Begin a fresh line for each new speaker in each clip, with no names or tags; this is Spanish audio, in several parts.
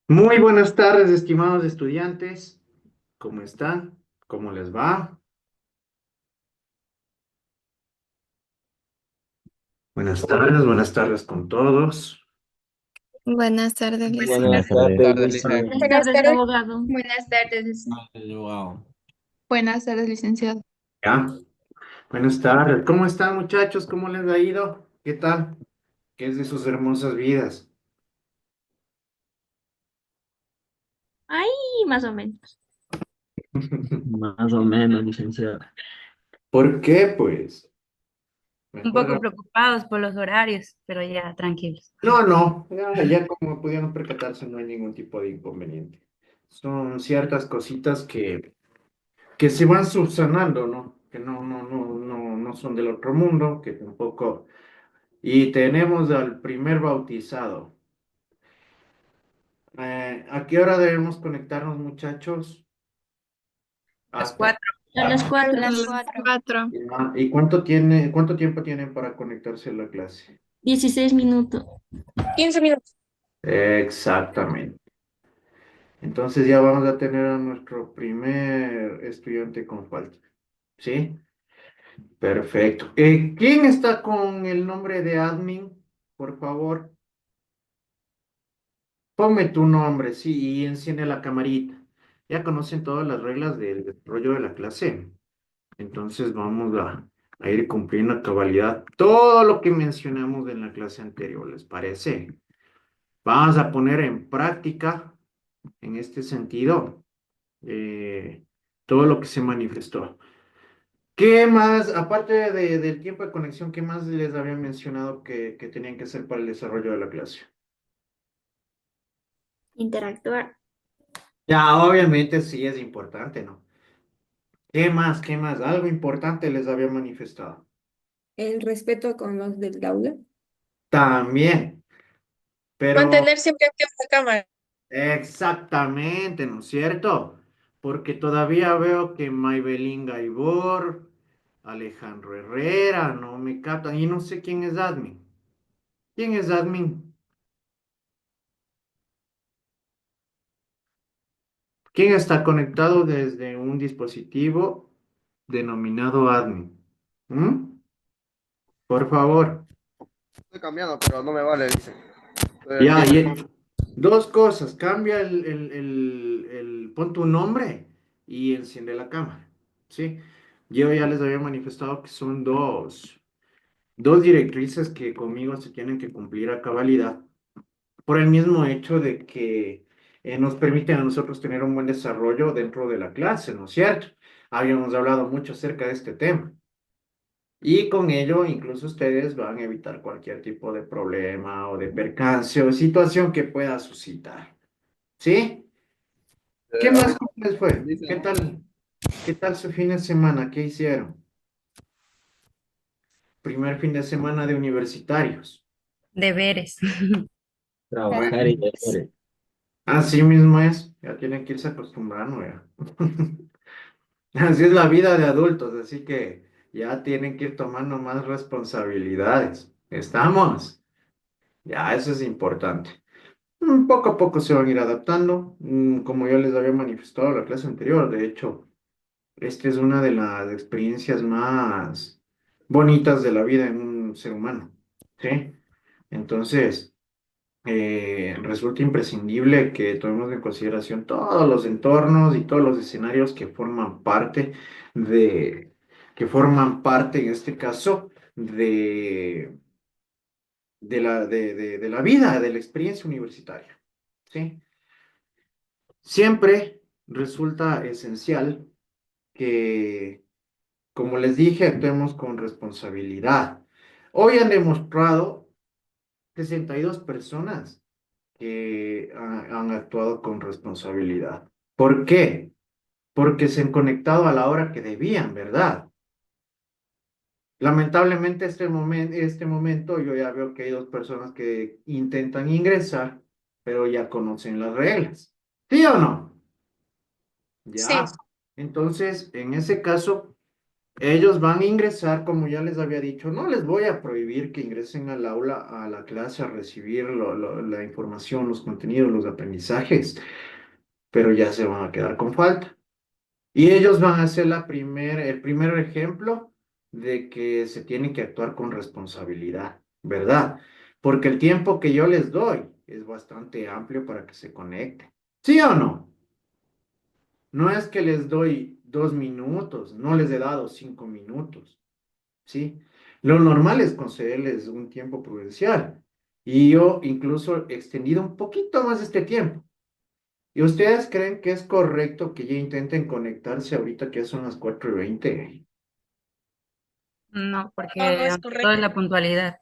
Muy buenas tardes, estimados estudiantes. ¿Cómo están? ¿Cómo les va? Buenas tardes con todos.
Buenas tardes,
Buenas
licenciado.
tardes,
Buenas tardes,
licenciado.
Lice.
Buenas
Buenas
tardes,
tardes.
abogado.
Buenas tardes.
Wow.
Buenas tardes, licenciado.
Ya. Buenas tardes. ¿Cómo están, muchachos? ¿Cómo les ha ido? ¿Qué tal? ¿Qué es de sus hermosas vidas?
Ay, más o menos.
Más o menos, licenciado.
¿Por qué, pues?
Un
Mejor.
poco preocupados por los horarios, pero ya tranquilos.
No. Ya como pudieron percatarse, no hay ningún tipo de inconveniente. Son ciertas cositas que se van subsanando, ¿no? Que no son del otro mundo, que tampoco. Y tenemos al primer bautizado. ¿A qué hora debemos conectarnos, muchachos?
Las
Hasta.
4. A las
A
4.
las
Las
4.
4.
¿Y cuánto tiempo tienen para conectarse a la clase?
16 minutos.
15 minutos.
Exactamente. Entonces ya vamos a tener a nuestro primer estudiante con falta. ¿Sí? Perfecto. ¿Quién está con el nombre de admin? Por favor, ponme tu nombre, sí, y enciende la camarita. Ya conocen todas las reglas del desarrollo de la clase. Entonces vamos a ir cumpliendo a cabalidad todo lo que mencionamos en la clase anterior, ¿les parece? Vamos a poner en práctica, en este sentido, eh, todo lo que se manifestó. ¿Qué más, aparte del tiempo de conexión, qué más les había mencionado que tenían que hacer para el desarrollo de la clase?
Interactuar.
Ya, obviamente sí es importante, ¿no? ¿Qué más? ¿Qué más? Algo importante les había manifestado.
El respeto con los del aula.
También, pero
Mantener siempre activa la cámara.
exactamente, ¿no es cierto? Porque todavía veo que Maybelline Gaibor, Alejandro Herrera, no me captan y no sé quién es admin. ¿Quién es admin? ¿Quién está conectado desde un dispositivo denominado admin? ¿Mm? Por favor.
Estoy cambiando, pero no me vale, dice. Estoy aquí
Ya,
en el...
dos cosas. Cambia pon tu nombre y enciende la cámara. ¿Sí? Yo ya les había manifestado que son dos directrices que conmigo se tienen que cumplir a cabalidad, por el mismo hecho de que nos permiten a nosotros tener un buen desarrollo dentro de la clase, ¿no es cierto? Habíamos hablado mucho acerca de este tema. Y con ello, incluso ustedes van a evitar cualquier tipo de problema o de percance o situación que pueda suscitar. ¿Sí? ¿Qué más?
ahorita
¿Cómo les fue?
dice,
¿Qué tal? ¿Qué tal su fin de semana? ¿Qué hicieron? Primer fin de semana de universitarios.
Deberes.
Trabajar y
Bueno,
deber.
así mismo es. Ya tienen que irse acostumbrando, ya. Así es la vida de adultos, así que ya tienen que ir tomando más responsabilidades. ¿Estamos? Ya, eso es importante. Poco a poco se van a ir adaptando. Como yo les había manifestado en la clase anterior, de hecho, esta es una de las experiencias más bonitas de la vida en un ser humano, ¿sí? Entonces, resulta imprescindible que tomemos en consideración todos los entornos y todos los escenarios que forman parte de, en este caso, de la vida, de la experiencia universitaria, ¿sí? Siempre resulta esencial que, como les dije, actuemos con responsabilidad. Hoy han demostrado 62 personas que han actuado con responsabilidad. ¿Por qué? Porque se han conectado a la hora que debían, ¿verdad? Lamentablemente este momento yo ya veo que hay dos personas que intentan ingresar, pero ya conocen las reglas. ¿Sí o no?
Sí.
Ya. Entonces, en ese caso, Ellos van a ingresar, como ya les había dicho, no les voy a prohibir que ingresen al aula, a la clase, a recibir la información, los contenidos, los aprendizajes, pero ya se van a quedar con falta. Y ellos van a ser el primer ejemplo de que se tiene que actuar con responsabilidad, ¿verdad? Porque el tiempo que yo les doy es bastante amplio para que se conecten. ¿Sí o no? No es que les doy 2 minutos, no les he dado 5 minutos, ¿sí? Lo normal es concederles un tiempo prudencial. Y yo incluso he extendido un poquito más este tiempo. ¿Y ustedes creen que es correcto que ya intenten conectarse ahorita que ya son las 4:20?
No, porque
No, no es
ante todo es
correcto.
la puntualidad.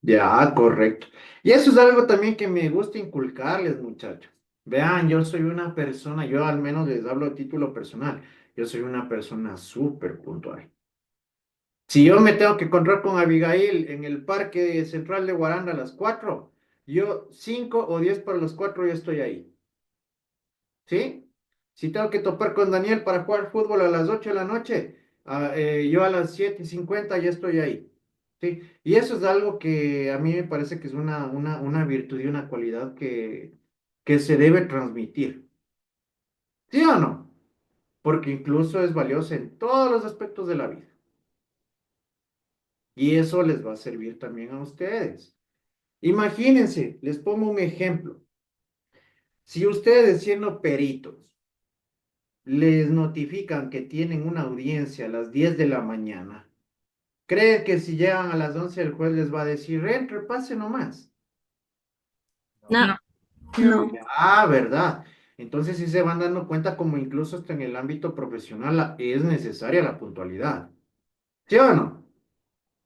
Ya, correcto. Y eso es algo también que me gusta inculcarles, muchachos. Vean, yo soy una persona, yo al menos les hablo a título personal, yo soy una persona súper puntual. Si yo me tengo que encontrar con Abigail en el parque central de Guaranda a las 4, yo 5 o 10 para las 4 ya estoy ahí. ¿Sí? Si tengo que topar con Daniel para jugar fútbol a las 8 de la noche, yo a las 7:50 ya estoy ahí. ¿Sí? Y eso es algo que a mí me parece que es una virtud y una cualidad que se debe transmitir. ¿Sí o no? Porque incluso es valiosa en todos los aspectos de la vida. Y eso les va a servir también a ustedes. Imagínense, les pongo un ejemplo. Si ustedes siendo peritos les notifican que tienen una audiencia a las 10 de la mañana, ¿creen que si llegan a las 11 el juez les va a decir, entre, pase nomás?
No,
No.
Ah, ¿verdad? Entonces sí se van dando cuenta como incluso hasta en el ámbito profesional es necesaria la puntualidad. ¿Sí o no?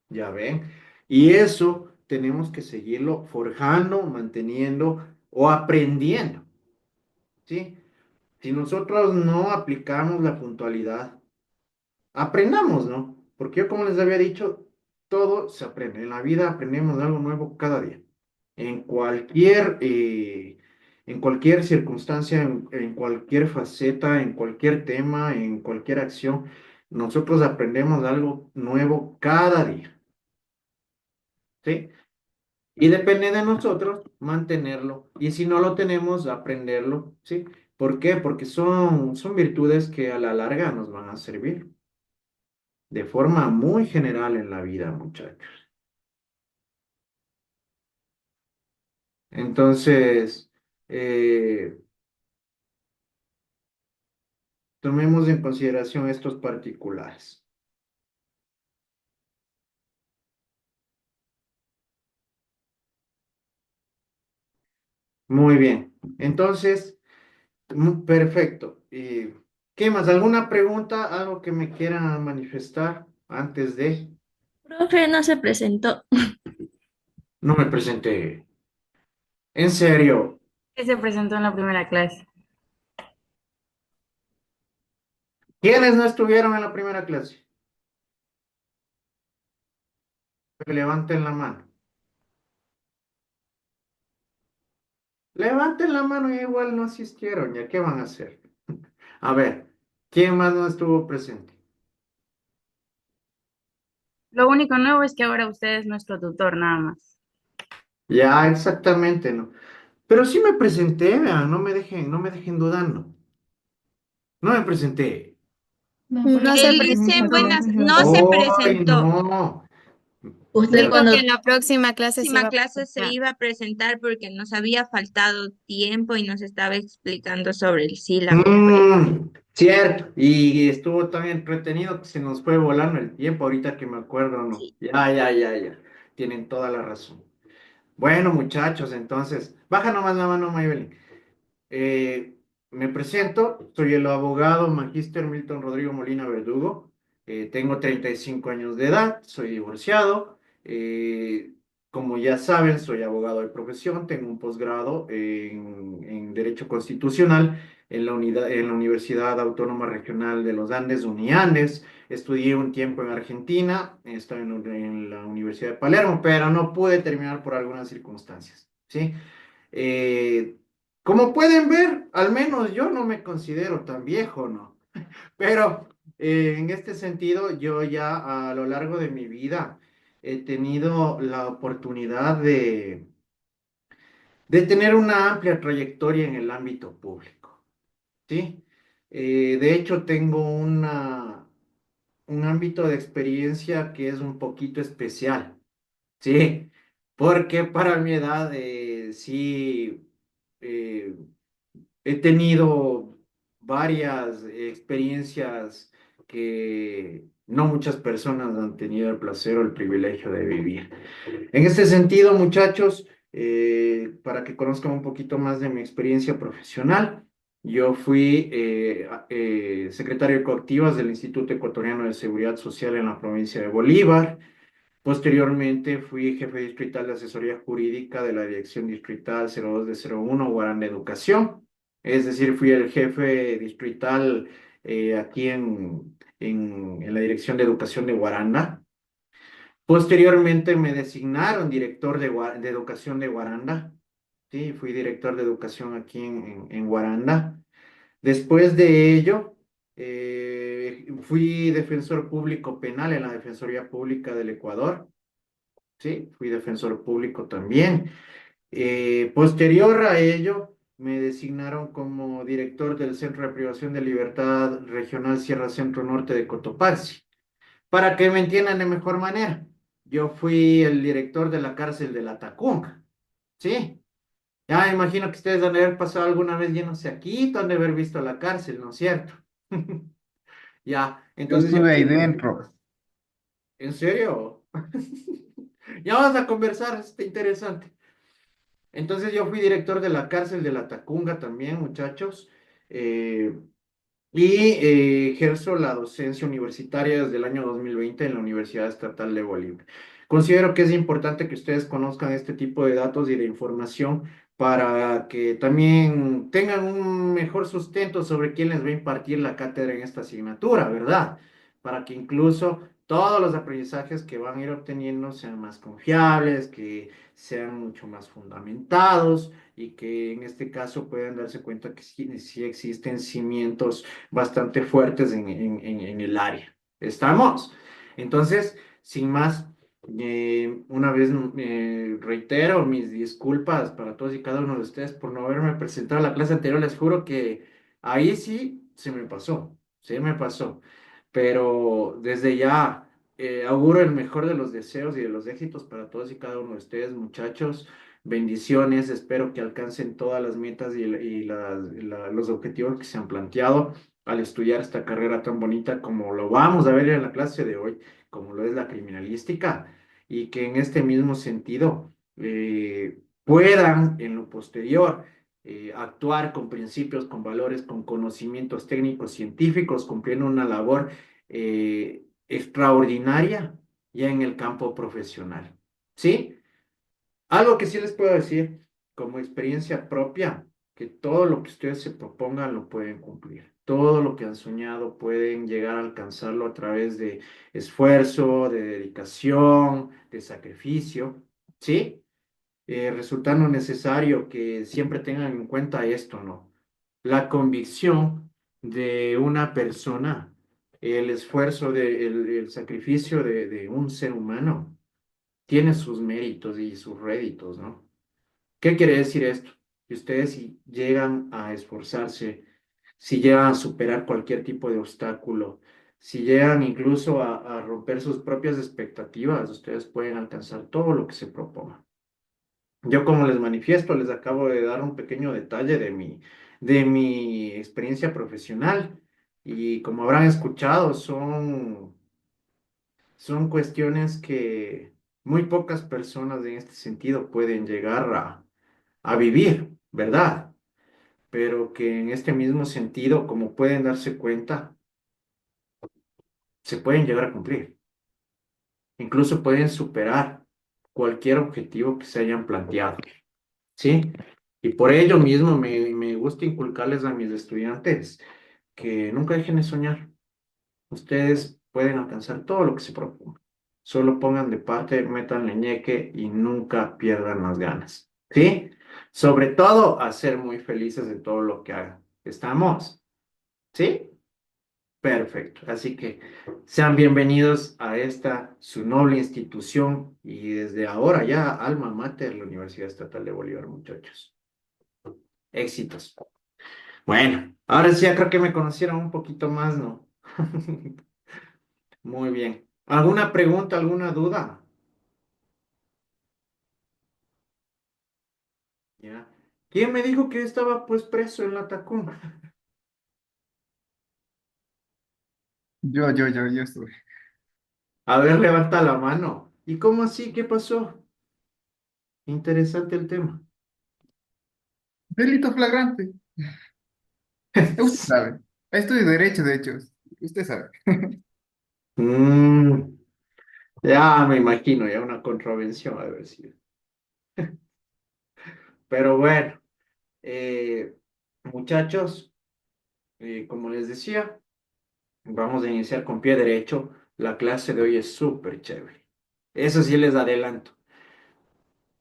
Ya ven. Y eso tenemos que seguirlo forjando, manteniendo o aprendiendo. ¿Sí? Si nosotros no aplicamos la puntualidad, aprendamos, ¿no? Porque yo, como les había dicho, todo se aprende. En la vida aprendemos algo nuevo cada día. En cualquier, eh, en cualquier circunstancia, en cualquier faceta, en cualquier tema, en cualquier acción, nosotros aprendemos algo nuevo cada día, ¿sí? Y depende de nosotros mantenerlo. Y si no lo tenemos, aprenderlo, ¿sí? ¿Por qué? Porque son virtudes que a la larga nos van a servir de forma muy general en la vida, muchachos. Entonces, eh, tomemos en consideración estos particulares. Muy bien. Entonces, perfecto. ¿Qué más? ¿Alguna pregunta? ¿Algo que me quieran manifestar antes de?
profe no se presentó.
No me presenté. En serio.
Que se presentó en la primera clase.
¿Quiénes no estuvieron en la primera clase? Que levanten la mano. Levanten la mano y igual no asistieron. ¿Ya qué van a hacer? A ver, ¿quién más no estuvo presente?
Lo único nuevo es que ahora usted es nuestro tutor, nada más.
Ya, exactamente, ¿no? Pero sí me presenté, vean, no me dejen dudando. No me presenté.
No se
Él dice
presentó.
buenas, no se
¡Ay,
presentó.
no!
Dijo
Ya.
que en la próxima clase se iba
Próxima
a
clase se
presentar.
iba a presentar porque nos había faltado tiempo y nos estaba explicando sobre el sílabo.
Cierto, y estuvo tan entretenido que se nos fue volando el tiempo ahorita que me acuerdo, ¿no?
Sí.
Ya, ya, ya, ya. Tienen toda la razón. Bueno, muchachos, entonces, baja nomás la mano, Maybelline. Eh, Me presento, soy el abogado Magíster Milton Rodrigo Molina Verdugo. Tengo 35 años de edad, soy divorciado. Como ya saben, soy abogado de profesión, tengo un posgrado en Derecho Constitucional en la Universidad Autónoma Regional de los Andes, UNIANDES. Estudié un tiempo en Argentina, estoy en la Universidad de Palermo, pero no pude terminar por algunas circunstancias, ¿sí? Eh, Como pueden ver, al menos yo no me considero tan viejo, ¿no? Pero en este sentido, yo ya a lo largo de mi vida he tenido la oportunidad de tener una amplia trayectoria en el ámbito público, ¿sí? De hecho, tengo un ámbito de experiencia que es un poquito especial, ¿sí? Porque para mi edad, sí, eh, he tenido varias experiencias que no muchas personas han tenido el placer o el privilegio de vivir. En este sentido, muchachos, para que conozcan un poquito más de mi experiencia profesional, yo fui secretario de coactivas del Instituto Ecuatoriano de Seguridad Social en la provincia de Bolívar. Posteriormente fui jefe distrital de asesoría jurídica de la Dirección Distrital 02 de 01 Guaranda Educación. Es decir, fui el jefe distrital aquí en la Dirección de Educación de Guaranda. Posteriormente me designaron director de educación de Guaranda. Sí, fui director de educación aquí en Guaranda. Después de ello, fui defensor público penal en la Defensoría Pública del Ecuador. Sí, fui defensor público también. Posterior a ello, me designaron como director del Centro de Privación de Libertad Regional Sierra Centro Norte de Cotopaxi. Para que me entiendan de mejor manera, yo fui el director de la cárcel de la Tacunga. Sí, ya me imagino que ustedes han de haber pasado alguna vez yéndose aquí, han de haber visto la cárcel, ¿no es cierto? Ya,
Yo
entonces yo
estuve ahí
fui.
dentro.
¿En serio? Ya vamos a conversar, está interesante. Entonces yo fui director de la cárcel de la Tacunga también, muchachos, eh, y ejerzo la docencia universitaria desde el año 2020 en la Universidad Estatal de Bolívar. Considero que es importante que ustedes conozcan este tipo de datos y de información para que también tengan un mejor sustento sobre quién les va a impartir la cátedra en esta asignatura, ¿verdad? Para que incluso todos los aprendizajes que van a ir obteniendo sean más confiables, que sean mucho más fundamentados y que en este caso puedan darse cuenta que sí existen cimientos bastante fuertes en el área. ¿Estamos? Entonces, sin más, una vez reitero mis disculpas para todos y cada uno de ustedes por no haberme presentado a la clase anterior. Les juro que ahí sí se me pasó. Pero desde ya auguro el mejor de los deseos y de los éxitos para todos y cada uno de ustedes, muchachos. Bendiciones, espero que alcancen todas las metas y los objetivos que se han planteado al estudiar esta carrera tan bonita como lo vamos a ver en la clase de hoy, como lo es la criminalística, y que en este mismo sentido puedan en lo posterior actuar con principios, con valores, con conocimientos técnicos, científicos, cumpliendo una labor extraordinaria ya en el campo profesional. ¿Sí? Algo que sí les puedo decir como experiencia propia, que todo lo que ustedes se propongan lo pueden cumplir. Todo lo que han soñado pueden llegar a alcanzarlo a través de esfuerzo, de dedicación, de sacrificio, ¿sí? Resultando necesario que siempre tengan en cuenta esto, ¿no? La convicción de una persona, el esfuerzo, el sacrificio de un ser humano tiene sus méritos y sus réditos, ¿no? ¿Qué quiere decir esto? Que ustedes si llegan a esforzarse, si llegan a superar cualquier tipo de obstáculo, si llegan incluso a romper sus propias expectativas, ustedes pueden alcanzar todo lo que se propongan. Yo como les manifiesto, les acabo de dar un pequeño detalle de mi experiencia profesional y como habrán escuchado, son cuestiones que muy pocas personas en este sentido pueden llegar a vivir, ¿verdad? Pero que en este mismo sentido, como pueden darse cuenta, se pueden llegar a cumplir. Incluso pueden superar cualquier objetivo que se hayan planteado, ¿sí? Y por ello mismo me gusta inculcarles a mis estudiantes que nunca dejen de soñar. Ustedes pueden alcanzar todo lo que se propongan. Solo pongan de parte, metan ñeque y nunca pierdan las ganas. ¿Sí? Sobre todo, a ser muy felices de todo lo que hagan. ¿Estamos? ¿Sí? Perfecto. Así que sean bienvenidos a esta, su noble institución y desde ahora ya alma mater de la Universidad Estatal de Bolívar, muchachos. Éxitos. Bueno, ahora sí ya creo que me conocieron un poquito más, ¿no? Muy bien. ¿Alguna pregunta, alguna duda? Ya. ¿Quién me dijo que estaba pues preso en la Tacoma?
Yo estuve.
A ver, levanta la mano. ¿Y cómo así? ¿Qué pasó? Interesante el tema.
Delito flagrante. Usted sabe. Estudio Derecho, de hecho. Usted sabe.
Mm, ya me imagino, ya una contravención ha de haber sido. Pero bueno, eh, muchachos, como les decía, vamos a iniciar con pie derecho. La clase de hoy es súper chévere. Eso sí les adelanto.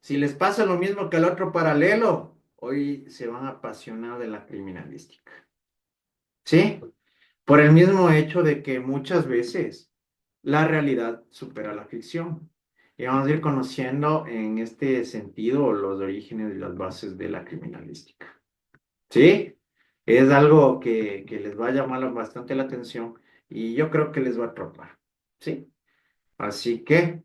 Si les pasa lo mismo que el otro paralelo, hoy se van a apasionar de la criminalística. ¿Sí? Por el mismo hecho de que muchas veces la realidad supera la ficción. Y vamos a ir conociendo en este sentido los orígenes y las bases de la criminalística. ¿Sí? Es algo que les va a llamar bastante la atención y yo creo que les va a atrapar. ¿Sí? Así que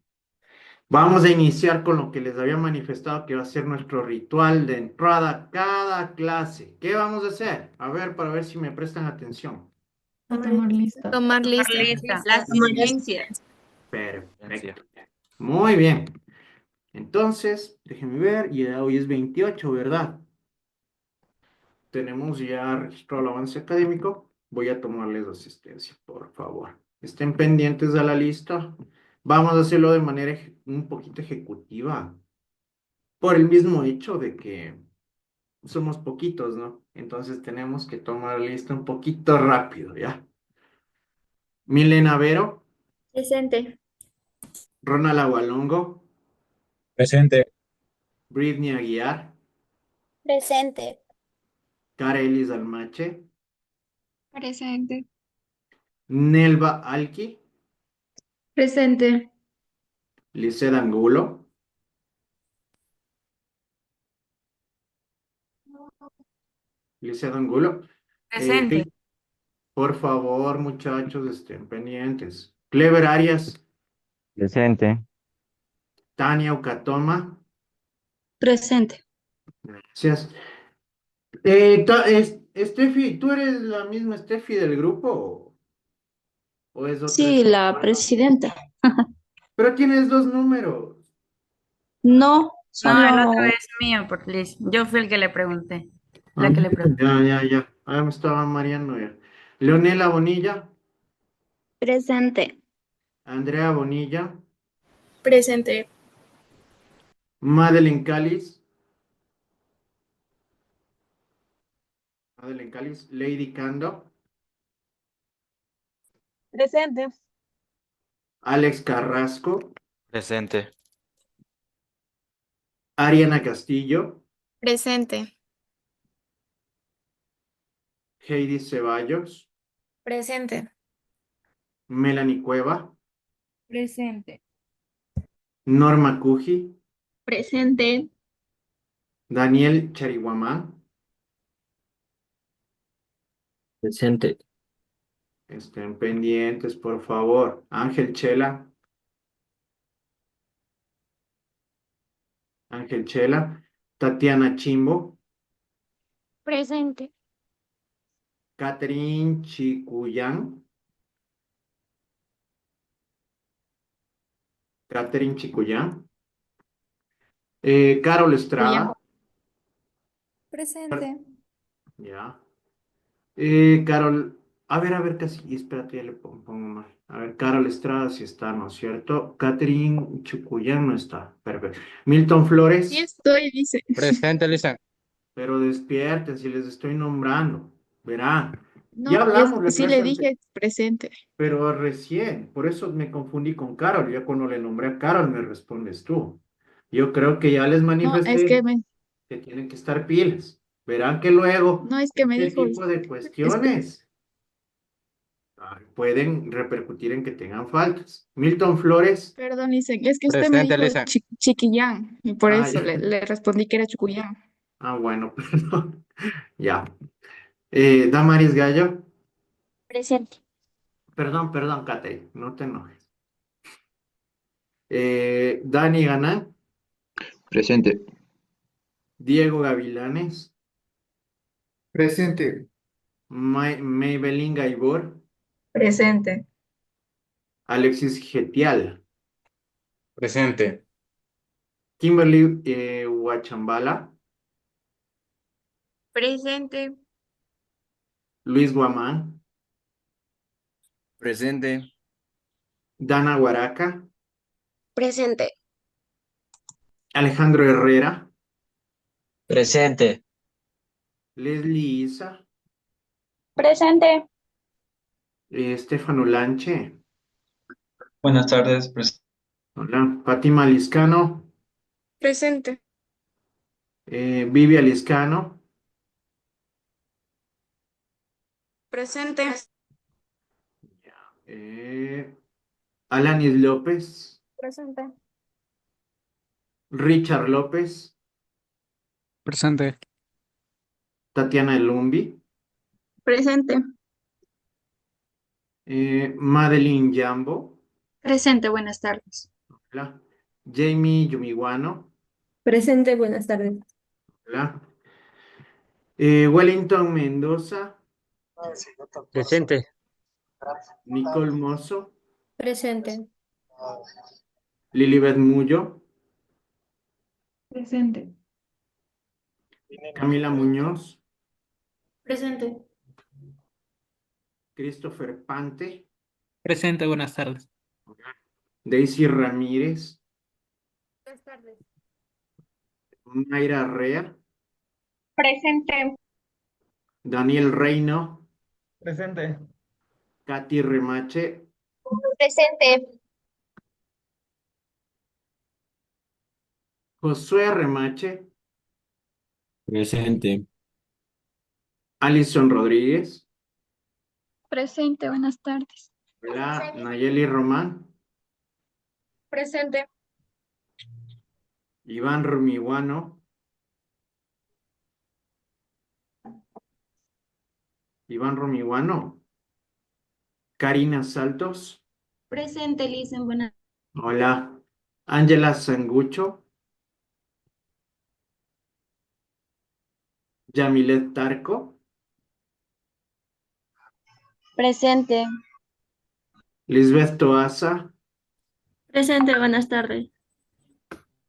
vamos a iniciar con lo que les había manifestado que va a ser nuestro ritual de entrada a cada clase. ¿Qué vamos a hacer? A ver, para ver si me prestan atención.
Tomar lista.
Tomar lista.
Las emergencias.
Perfecto. Muy bien. Entonces, déjenme ver, y hoy es 28, ¿verdad? Tenemos ya registrado el avance académico. Voy a tomarles asistencia, por favor. Estén pendientes de la lista. Vamos a hacerlo de manera un poquito ejecutiva, por el mismo hecho de que somos poquitos, ¿no? Entonces tenemos que tomar lista un poquito rápido, ¿ya? Milena Vero,
Presente.
Ronald Agualongo,
Presente.
Britney Aguiar,
Presente.
Carelis Almache,
Presente.
Nelva Alki,
Presente.
Lisset Angulo, Lisset Angulo.
Presente.
Por favor, muchachos, estén pendientes. Clever Arias,
Presente.
Tania Ucatoma,
Presente.
gracias. Steffi, ¿tú eres la misma Steffi del grupo o es otra
Sí,
Steffi?
la presidenta.
Pero tienes dos números.
No,
No, el otro
solo
es mío, por Liz. Yo fui el que le pregunté.
Ah,
La que le pregunté.
ya. Ahora me estaba mareando ya. Leonela Bonilla,
Presente.
Andrea Bonilla,
Presente.
Madeline Callis, Lady Cando,
presente.
Alex Carrasco,
Presente.
Ariana Castillo,
Presente.
Heidi Ceballos,
Presente.
Melanie Cueva,
Presente.
Norma Cuji,
Presente.
Daniel Charihuamán,
Presente.
estén pendientes, por favor. Ángel Chela, Tatiana Chimbo,
Presente.
Catherine Chicuyán, Carol Estrada,
Presente.
ya. Carol, a ver, casi, espérate, ya le pongo mal. A ver, Carol Estrada sí está, ¿no es cierto? Catherine Chicuyán no está, perfecto. Milton Flores,
Sí estoy, dice.
Presente, Lisa.
pero despierten si les estoy nombrando, verán. Ya
No,
hablamos la
sí
clase
le dije presente.
pero recién, por eso me confundí con Carol. Ya cuando le nombré a Carol me respondes tú. Yo creo que ya les
No, es
manifesté
que me,
que tienen que estar pilas. Verán que luego
no es que me
este
dijo,
tipo de
es que
cuestiones. pueden repercutir en que tengan faltas. Milton Flores.
Perdón, Lice, es que usted me
Presente,
dijo
Lisa.
Chiquillán y por
Ah,
eso
ya.
le respondí que era Chucuyán.
Bueno, perdón. Ya. Damaris Gallo.
Presente.
Perdón, Kate, no te enojes. Dani Ganán.
Presente.
Diego Gavilanes.
Presente.
Maybelline Gaibor.
Presente.
Alexis Getial.
Presente.
Kimberly Huachambala.
Presente.
Luis Guamán.
Presente.
Dana Guaraca.
Presente.
Alejandro Herrera.
Presente.
Leslie Isa.
Presente.
Estefano Lanche.
Buenas tardes.
Hola. Fátima Liscano.
Presente.
Vivi Liscano.
Presente.
Alanis López.
Presente.
Richard López.
Presente.
Tatiana Elumbi.
Presente.
Madeline Jambo.
Presente, buenas tardes.
Hola. Jamie Yumiwano.
Presente, buenas tardes.
Hola. Wellington Mendoza.
Presente.
Nicole Mozo.
Presente.
Lilibet Mullo.
Presente.
Camila Muñoz.
Presente.
Christopher Pante.
Presente, buenas tardes.
Daisy Ramírez.
Buenas tardes.
Mayra Rea.
Presente.
Daniel Reino.
Presente.
Katy Remache.
Presente.
Josué Remache.
Presente.
Alison Rodríguez.
Presente, buenas tardes.
Hola. Nayeli Román.
Presente.
Iván Rumiguano. Iván Rumiguano. Karina Saltos.
Presente, Lice, buenas.
Hola. Ángela Sangucho. Yamilet Tarco.
Presente.
Lisbeth Toaza.
Presente, buenas tardes.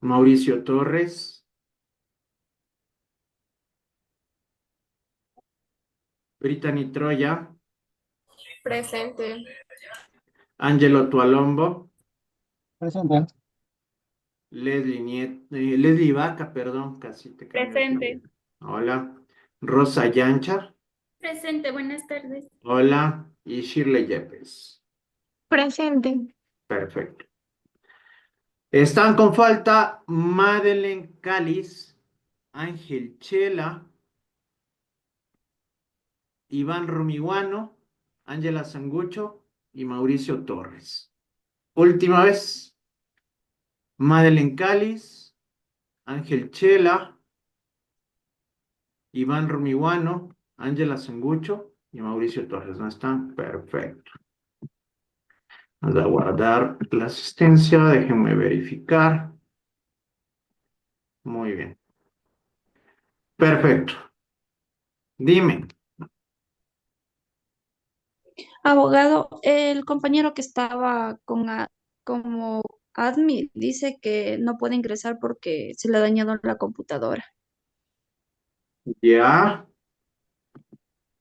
Mauricio Torres. Brittany Troya.
Presente.
Angelo Tualombo.
Presente.
Leslie Vaca, perdón, casi te cambié el
Presente.
nombre. Hola. Rosa Yancha.
Presente, buenas tardes.
Hola. Y Shirley Yepes.
Presente.
Perfecto. Están con falta Madeleine Cáliz, Ángel Chela, Iván Rumiguano, Ángela Sangucho y Mauricio Torres. Última vez. Madeleine Cáliz, Ángel Chela, Iván Rumiguano, Ángela Sangucho y Mauricio Torres. ¿No están? Perfecto. Vamos a guardar la asistencia. Déjenme verificar. Muy bien. Perfecto. Dime.
Abogado, el compañero que estaba como admin dice que no puede ingresar porque se le ha dañado la computadora.
Ya.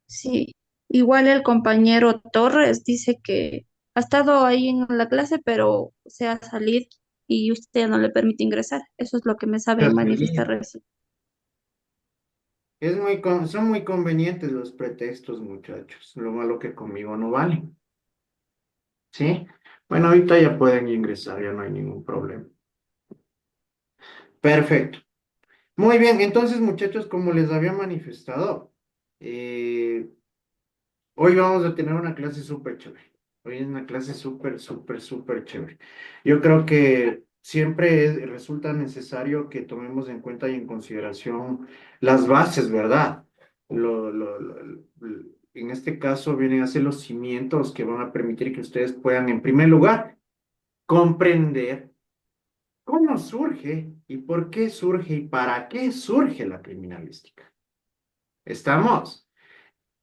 Sí, igual el compañero Torres dice que ha estado ahí en la clase, pero se ha salido y usted no le permite ingresar. Eso es lo que me sabe manifestar recién.
Son muy convenientes los pretextos, muchachos. Lo malo que conmigo no vale. ¿Sí? Bueno, ahorita ya pueden ingresar, ya no hay ningún problema. Perfecto. Muy bien, entonces, muchachos, como les había manifestado, Hoy vamos a tener una clase súper chévere. Hoy es una clase súper, súper, súper chévere. Yo creo que siempre resulta necesario que tomemos en cuenta y en consideración las bases, ¿verdad? En este caso vienen a ser los cimientos que van a permitir que ustedes puedan, en primer lugar, comprender cómo surge y por qué surge y para qué surge la criminalística. ¿Estamos?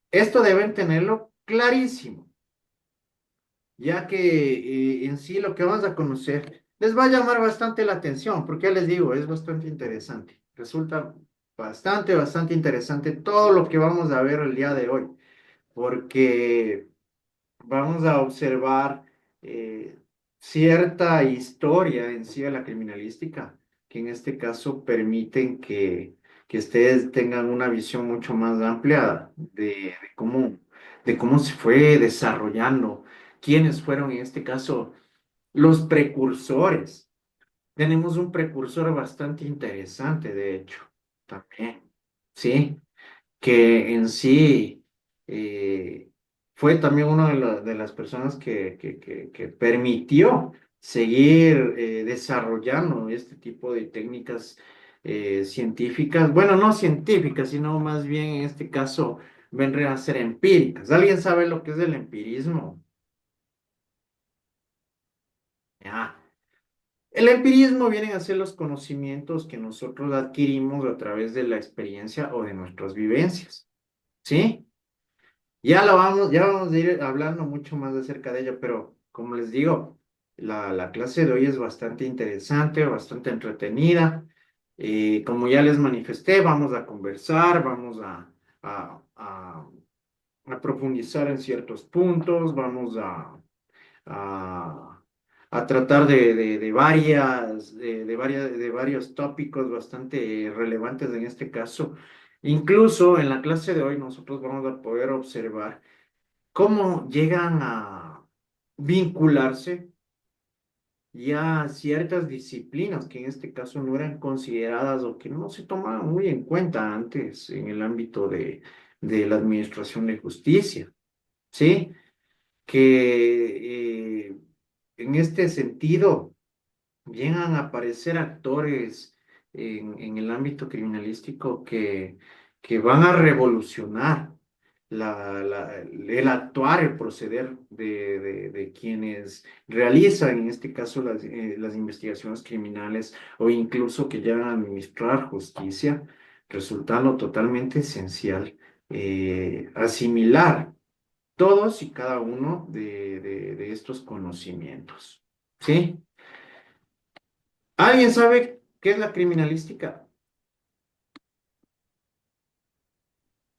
Esto deben tenerlo clarísimo, ya que en sí lo que vamos a conocer les va a llamar bastante la atención, porque ya les digo, es bastante interesante. Resulta bastante, bastante interesante todo lo que vamos a ver el día de hoy, porque vamos a observar cierta historia en sí de la criminalística, que en este caso permiten que ustedes tengan una visión mucho más amplia de cómo se fue desarrollando, quiénes fueron en este caso los precursores. Tenemos un precursor bastante interesante, de hecho, también, ¿sí? Que en sí eh, fue también una de las personas que permitió seguir desarrollando este tipo de técnicas científicas, bueno, no científicas, sino más bien en este caso vendrían a ser empíricas. ¿Alguien sabe lo que es el empirismo? Ya. El empirismo vienen a ser los conocimientos que nosotros adquirimos a través de la experiencia o de nuestras vivencias, ¿sí? Ya vamos a ir hablando mucho más acerca de ello, pero como les digo, la clase de hoy es bastante interesante, bastante entretenida. Como ya les manifesté, vamos a conversar, vamos a, a- a profundizar en ciertos puntos, vamos a, a tratar de varios tópicos bastante relevantes en este caso. Incluso en la clase de hoy nosotros vamos a poder observar cómo llegan a vincularse ya ciertas disciplinas que en este caso no eran consideradas o que no se tomaban muy en cuenta antes en el ámbito de la administración de justicia, ¿sí? Que en este sentido llegan a aparecer actores en el ámbito criminalístico que van a revolucionar el actuar, el proceder de quienes realizan, en este caso, las investigaciones criminales o incluso que llegan a administrar justicia, resultando totalmente esencial asimilar todos y cada uno de estos conocimientos. ¿Sí? ¿Alguien sabe qué es la criminalística?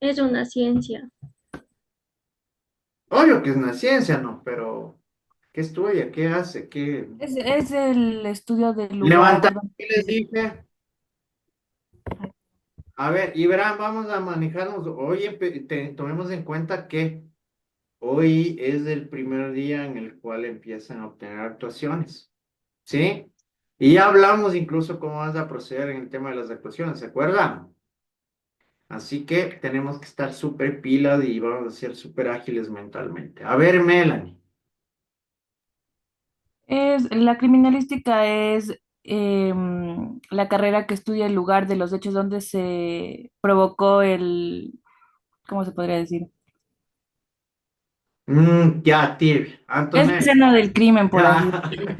Es una ciencia.
Obvio que es una ciencia, ¿no? Pero, ¿qué estudia? ¿Qué hace? ¿Qué?
Es el estudio del lugar
Levanta,
donde...
¿qué les dije? A ver, y verán, vamos a manejarnos. Hoy tomemos en cuenta que hoy es el primer día en el cual empiezan a obtener actuaciones, ¿sí? Y ya hablamos incluso cómo vas a proceder en el tema de las actuaciones, ¿se acuerdan? Así que tenemos que estar súper pilas y vamos a ser súper ágiles mentalmente. A ver, Melanie.
La criminalística es la carrera que estudia el lugar de los hechos donde se provocó ¿cómo se podría decir?
Ya, tibia.
Es la
Antonella.
escena del crimen, por así
Ya.
decirlo.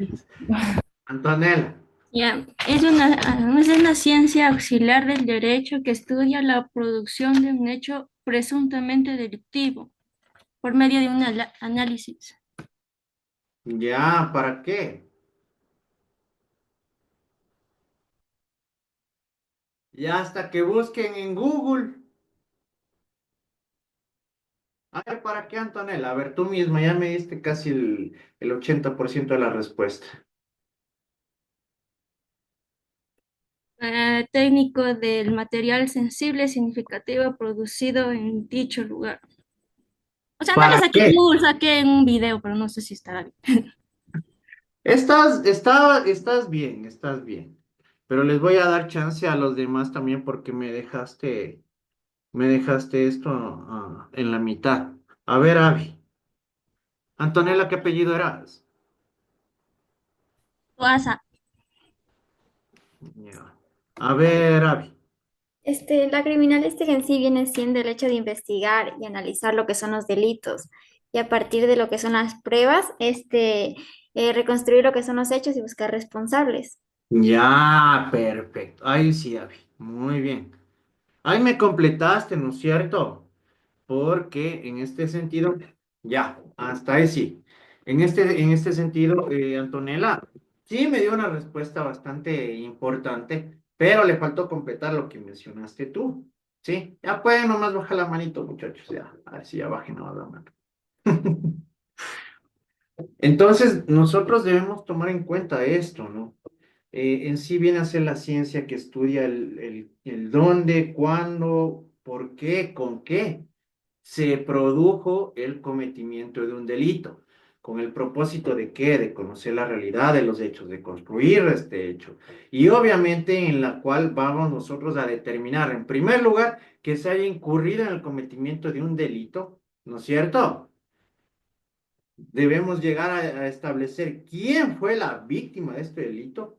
Antonella.
Ya, es una ciencia auxiliar del derecho que estudia la producción de un hecho presuntamente delictivo por medio de un análisis.
Ya, ¿para qué? Ya hasta que busquen en Google. A ver, ¿para qué, Antonella? A ver, tú misma ya me diste casi el 80% de la respuesta.
Técnico del material sensible significativo producido en dicho lugar. O sea, no le
¿Para
saqué en
qué?
Google, saqué en un video, pero no sé si estará bien.
Estás bien, estás bien. Pero les voy a dar chance a los demás también porque me dejaste esto en la mitad. A ver, Avi. Antonella, ¿qué apellido eras?
Loaza.
Ya. A ver, Avi.
La criminalística en sí viene siendo el hecho de investigar y analizar lo que son los delitos y a partir de lo que son las pruebas, reconstruir lo que son los hechos y buscar responsables.
Ya, perfecto. Ahí sí, Avi. Muy bien. Ahí me completaste, ¿no es cierto? Porque en este sentido, ya, hasta ahí sí. En este sentido, Antonella, sí me dio una respuesta bastante importante, pero le faltó completar lo que mencionaste tú. Sí, ya pueden nomás bajar la manito, muchachos, ya, a ver si ya bajen nomás la mano. Entonces, nosotros debemos tomar en cuenta esto, ¿no? En sí viene a ser la ciencia que estudia el dónde, cuándo, por qué, con qué se produjo el cometimiento de un delito, con el propósito de qué, de conocer la realidad de los hechos, de construir este hecho, y obviamente en la cual vamos nosotros a determinar, en primer lugar, que se haya incurrido en el cometimiento de un delito, ¿no es cierto? Debemos llegar a establecer quién fue la víctima de este delito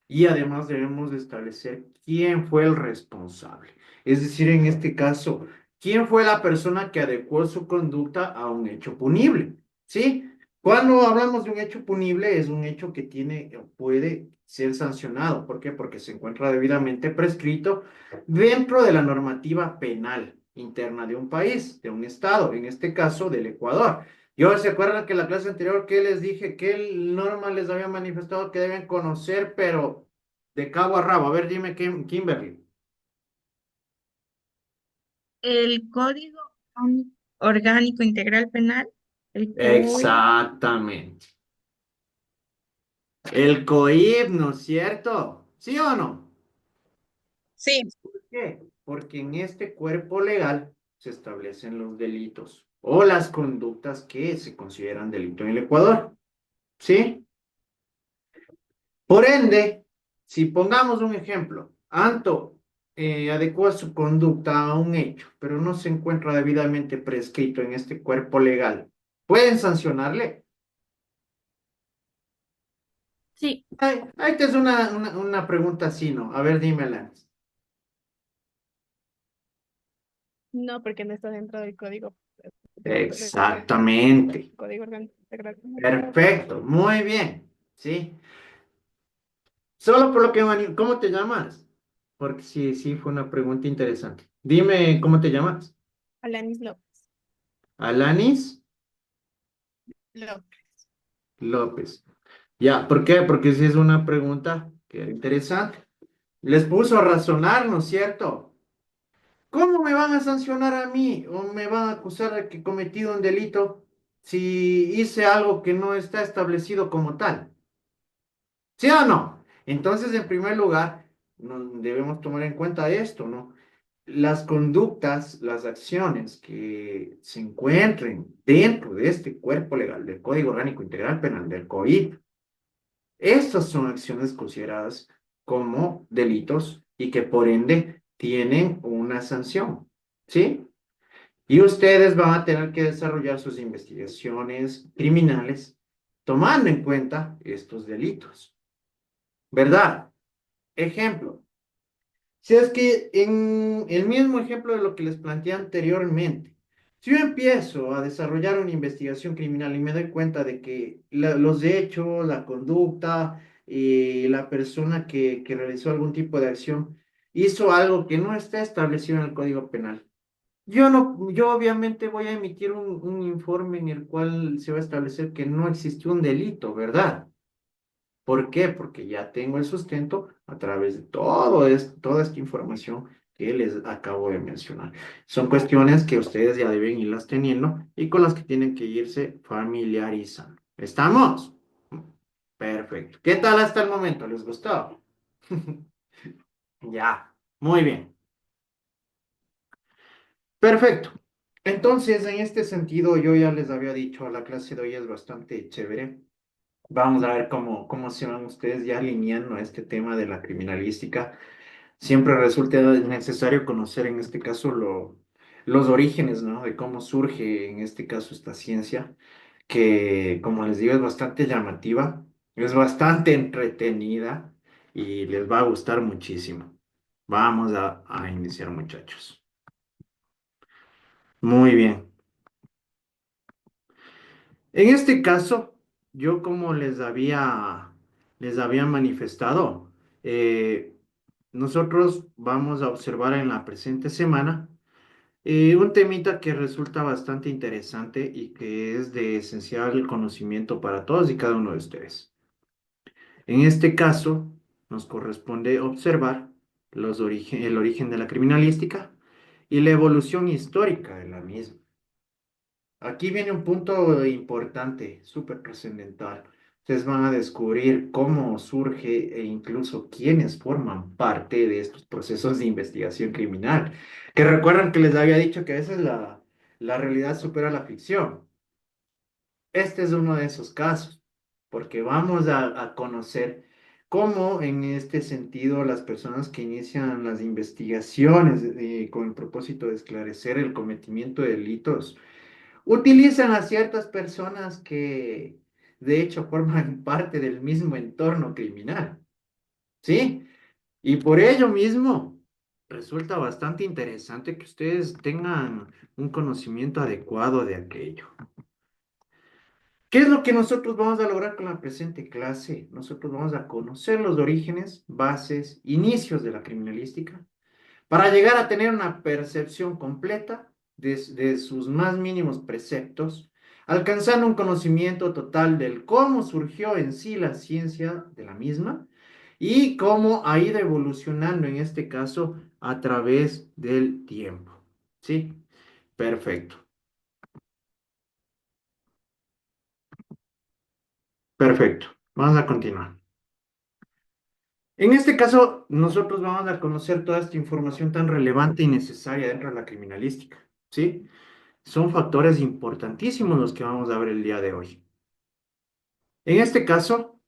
y además debemos de establecer quién fue el responsable. Es decir, en este caso, quién fue la persona que adecuó su conducta a un hecho punible. ¿Sí? Cuando hablamos de un hecho punible, es un hecho que puede ser sancionado. ¿Por qué? Porque se encuentra debidamente prescrito dentro de la normativa penal interna de un país, de un estado, en este caso del Ecuador. Yo se acuerdan que la clase anterior que les dije que el norma les había manifestado que deben conocer, pero de cabo a rabo. A ver, dime, Kimberly.
El Código Orgánico Integral Penal, el COI.
Exactamente. El COIP, ¿no es cierto? ¿Sí o no?
Sí.
¿Por qué? Porque en este cuerpo legal se establecen los delitos o las conductas que se consideran delito en el Ecuador. ¿Sí? Por ende, si pongamos un ejemplo, Anto adecua su conducta a un hecho, pero no se encuentra debidamente prescrito en este cuerpo legal, ¿pueden sancionarle?
Sí,
Ahí te es una pregunta así, ¿no? A ver, dímela.
No, porque no está dentro del
Exactamente.
código orgánico integral.
Perfecto. Muy bien. ¿Sí? Solo por lo que... ¿Cómo te llamas? Porque sí, sí, fue una pregunta interesante. Dime, ¿cómo te llamas?
Alanis López.
Alanis
López.
López. Ya, ¿por qué? Porque sí es una pregunta que era interesante. Les puso a razonar, ¿no es cierto? ¿Cómo me van a sancionar a mí o me van a acusar de que he cometido un delito si hice algo que no está establecido como tal? ¿Sí o no? Entonces, en primer lugar, debemos tomar en cuenta esto, ¿no? Las conductas, las acciones que se encuentren dentro de este cuerpo legal del Código Orgánico Integral Penal del COIP. Estas son acciones consideradas como delitos y que por ende tienen una sanción, ¿sí? Y ustedes van a tener que desarrollar sus investigaciones criminales tomando en cuenta estos delitos, ¿verdad? Ejemplo, si es que en el mismo ejemplo de lo que les planteé anteriormente, si yo empiezo a desarrollar una investigación criminal y me doy cuenta de que los hechos, la conducta, la persona que realizó algún tipo de acción hizo algo que no está establecido en el Código Penal, yo no, yo obviamente voy a emitir un informe en el cual se va a establecer que no existió un delito, ¿verdad? ¿Por qué? Porque ya tengo el sustento a través de toda esta información que les acabo de mencionar. Son cuestiones que ustedes ya deben irlas teniendo y con las que tienen que irse familiarizando. ¿Estamos? Perfecto. ¿Qué tal hasta el momento? ¿Les gustó? Ya, muy bien. Perfecto. Entonces, en este sentido, yo ya les había dicho, la clase de hoy es bastante chévere. Vamos a ver cómo se van ustedes ya alineando a este tema de la criminalística. Siempre resulta necesario conocer en este caso los orígenes, ¿no? De cómo surge en este caso esta ciencia, que como les digo es bastante llamativa, es bastante entretenida y les va a gustar muchísimo. Vamos a iniciar, muchachos. Muy bien. En este caso, yo como les había manifestado, nosotros vamos a observar en la presente semana un temita que resulta bastante interesante y que es de esencial conocimiento para todos y cada uno de ustedes. En este caso, nos corresponde observar el origen de la criminalística y la evolución histórica de la misma. Aquí viene un punto importante, súper trascendental. Ustedes van a descubrir cómo surge e incluso quiénes forman parte de estos procesos de investigación criminal. Que recuerdan que les había dicho que a veces la realidad supera la ficción. Este es uno de esos casos, porque vamos a conocer cómo en este sentido las personas que inician las investigaciones con el propósito de esclarecer el cometimiento de delitos, utilizan a ciertas personas que de hecho forman parte del mismo entorno criminal, ¿sí? Y por ello mismo resulta bastante interesante que ustedes tengan un conocimiento adecuado de aquello. ¿Qué es lo que nosotros vamos a lograr con la presente clase? Nosotros vamos a conocer los orígenes, bases, inicios de la criminalística, para llegar a tener una percepción completa de sus más mínimos preceptos, alcanzando un conocimiento total del cómo surgió en sí la ciencia de la misma y cómo ha ido evolucionando en este caso a través del tiempo. ¿Sí? Perfecto. Perfecto. Vamos a continuar. En este caso, nosotros vamos a conocer toda esta información tan relevante y necesaria dentro de la criminalística, ¿sí? Son factores importantísimos los que vamos a ver el día de hoy. En este caso,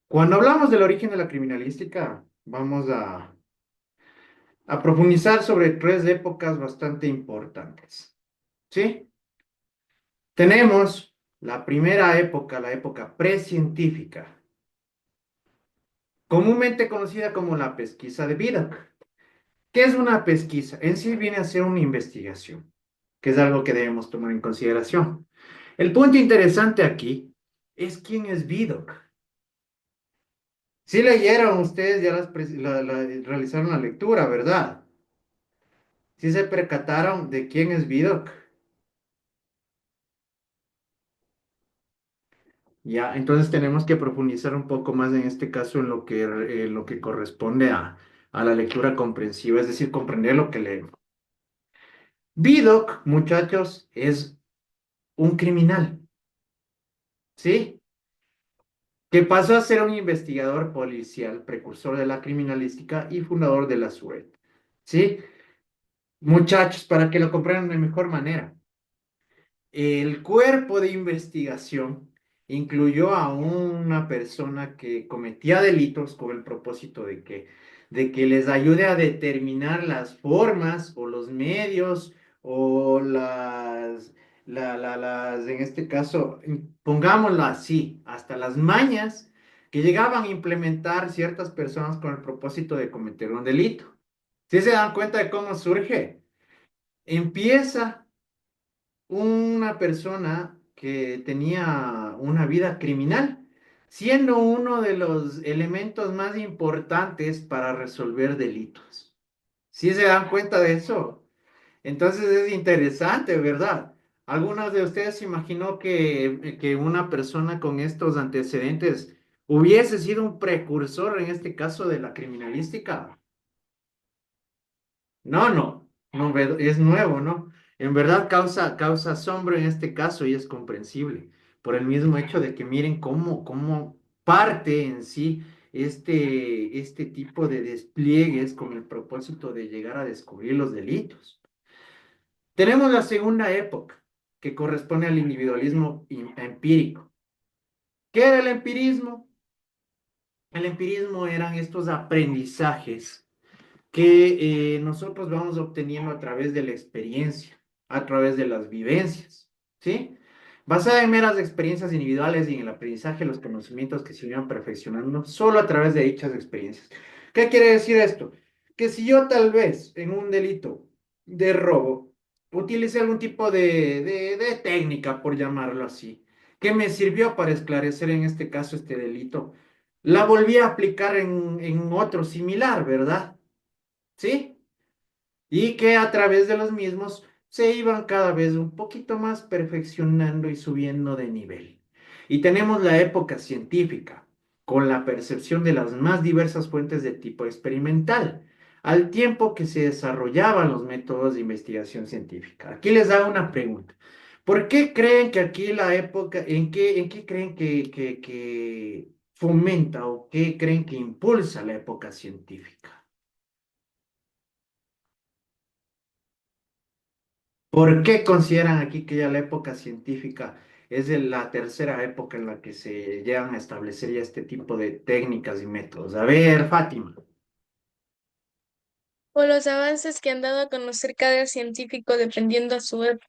cuando hablamos del origen de la criminalística, vamos a profundizar sobre tres épocas bastante importantes, ¿sí? Tenemos la primera época, la época precientífica, comúnmente conocida como la pesquisa de Vidocq. ¿Qué es una pesquisa? En sí viene a ser una investigación, que es algo que debemos tomar en consideración. El punto interesante aquí es quién es Vidocq. Si leyeron ustedes, ya realizaron la lectura, ¿verdad? Si se percataron de quién es Vidocq. Ya, entonces tenemos que profundizar un poco más en este caso en lo que corresponde a la lectura comprensiva, es decir, comprender lo que leemos. Vidocq, muchachos, es un criminal, ¿sí? Que pasó a ser un investigador policial, precursor de la criminalística y fundador de la SUED, ¿sí? Muchachos, para que lo comprendan de mejor manera. El cuerpo de investigación incluyó a una persona que cometía delitos con el propósito de que les ayude a determinar las formas o los medios o en este caso, pongámoslo así, hasta las mañas que llegaban a implementar ciertas personas con el propósito de cometer un delito. ¿Sí se dan cuenta de cómo surge? Empieza una persona que tenía una vida criminal, siendo uno de los elementos más importantes para resolver delitos. ¿Sí se dan cuenta de eso? Entonces es interesante, ¿verdad? ¿Algunas de ustedes se imaginó que una persona con estos antecedentes hubiese sido un precursor en este caso de la criminalística? No, es nuevo, ¿no? En verdad causa asombro en este caso y es comprensible por el mismo hecho de que miren cómo parte en sí este tipo de despliegues con el propósito de llegar a descubrir los delitos. Tenemos la segunda época, que corresponde al individualismo empírico. ¿Qué era el empirismo? El empirismo eran estos aprendizajes que nosotros vamos obteniendo a través de la experiencia, a través de las vivencias, ¿sí? Basada en meras experiencias individuales y en el aprendizaje de los conocimientos que se iban perfeccionando solo a través de dichas experiencias. ¿Qué quiere decir esto? Que si yo tal vez en un delito de robo utilicé algún tipo de técnica, por llamarlo así, que me sirvió para esclarecer en este caso este delito, la volví a aplicar en otro similar, ¿verdad? ¿Sí? Y que a través de los mismos se iban cada vez un poquito más perfeccionando y subiendo de nivel. Y tenemos la época científica, con la percepción de las más diversas fuentes de tipo experimental, al tiempo que se desarrollaban los métodos de investigación científica. Aquí les hago una pregunta. ¿Por qué creen que aquí la época, en qué creen que fomenta o qué creen que impulsa la época científica? ¿Por qué consideran aquí que ya la época científica es la tercera época en la que se llegan a establecer ya este tipo de técnicas y métodos? A ver, Fátima.
O los avances que han dado a conocer cada científico dependiendo a su época.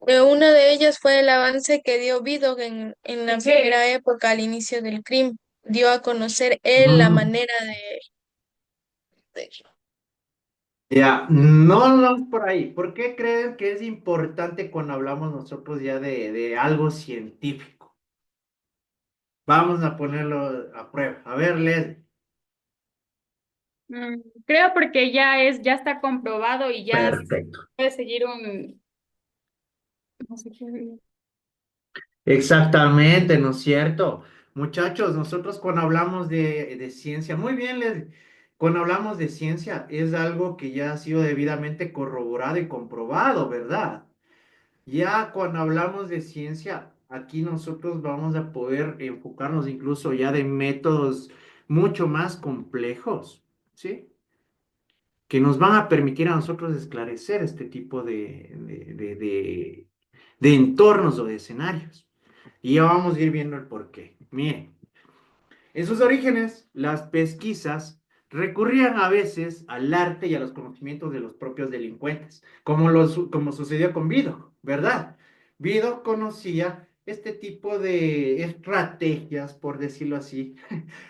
Una de ellas fue el avance que dio Vidog en la primera época, al inicio del crimen. Dio a conocer él la
Mm,
manera de-
ya, no, no es por ahí. ¿Por qué creen que es importante cuando hablamos nosotros ya de algo científico? Vamos a ponerlo a prueba. A ver, Leslie.
Creo porque ya está comprobado y ya
Perfecto.
puede seguir un, no sé qué.
Exactamente, ¿no es cierto? Muchachos, nosotros cuando hablamos de ciencia, muy bien, cuando hablamos de ciencia es algo que ya ha sido debidamente corroborado y comprobado, ¿verdad? Ya cuando hablamos de ciencia, aquí nosotros vamos a poder enfocarnos incluso ya de métodos mucho más complejos, ¿sí? Que nos van a permitir a nosotros esclarecer este tipo de entornos o de escenarios. Y ya vamos a ir viendo el porqué. Miren, en sus orígenes, las pesquisas recurrían a veces al arte y a los conocimientos de los propios delincuentes, como sucedió con Vidocq, ¿verdad? Vidocq conocía este tipo de estrategias, por decirlo así,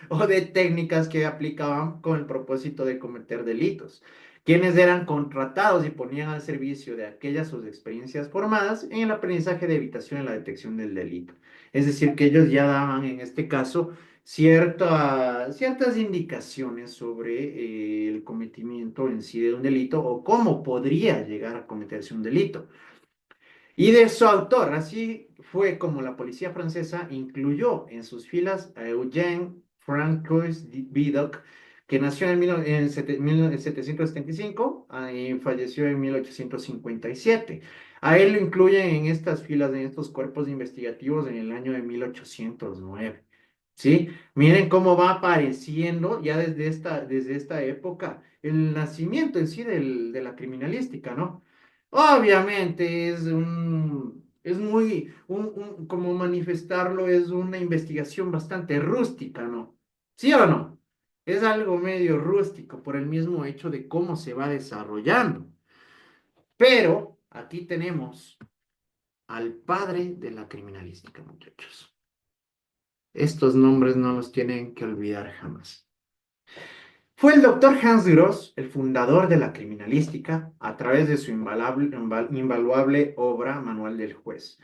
o de técnicas que aplicaban con el propósito de cometer delitos, quienes eran contratados y ponían al servicio de aquellas sus experiencias formadas en el aprendizaje de evitación y la detección del delito. Es decir, que ellos ya daban en este caso ciertas indicaciones sobre el cometimiento en sí de un delito o cómo podría llegar a cometerse un delito. Y de su autor, así fue como la policía francesa incluyó en sus filas a Eugène Francois Vidocq, que nació en 1775 y falleció en 1857. A él lo incluyen en estas filas, en estos cuerpos investigativos en el año de 1809. ¿Sí? Miren cómo va apareciendo ya desde esta época el nacimiento en sí de la criminalística, ¿no? Obviamente es muy, como manifestarlo, es una investigación bastante rústica, ¿no? ¿Sí o no? Es algo medio rústico por el mismo hecho de cómo se va desarrollando. Pero aquí tenemos al padre de la criminalística, muchachos. Estos nombres no los tienen que olvidar jamás. Fue el doctor Hans Gross, el fundador de la criminalística, a través de su invaluable obra Manual del Juez.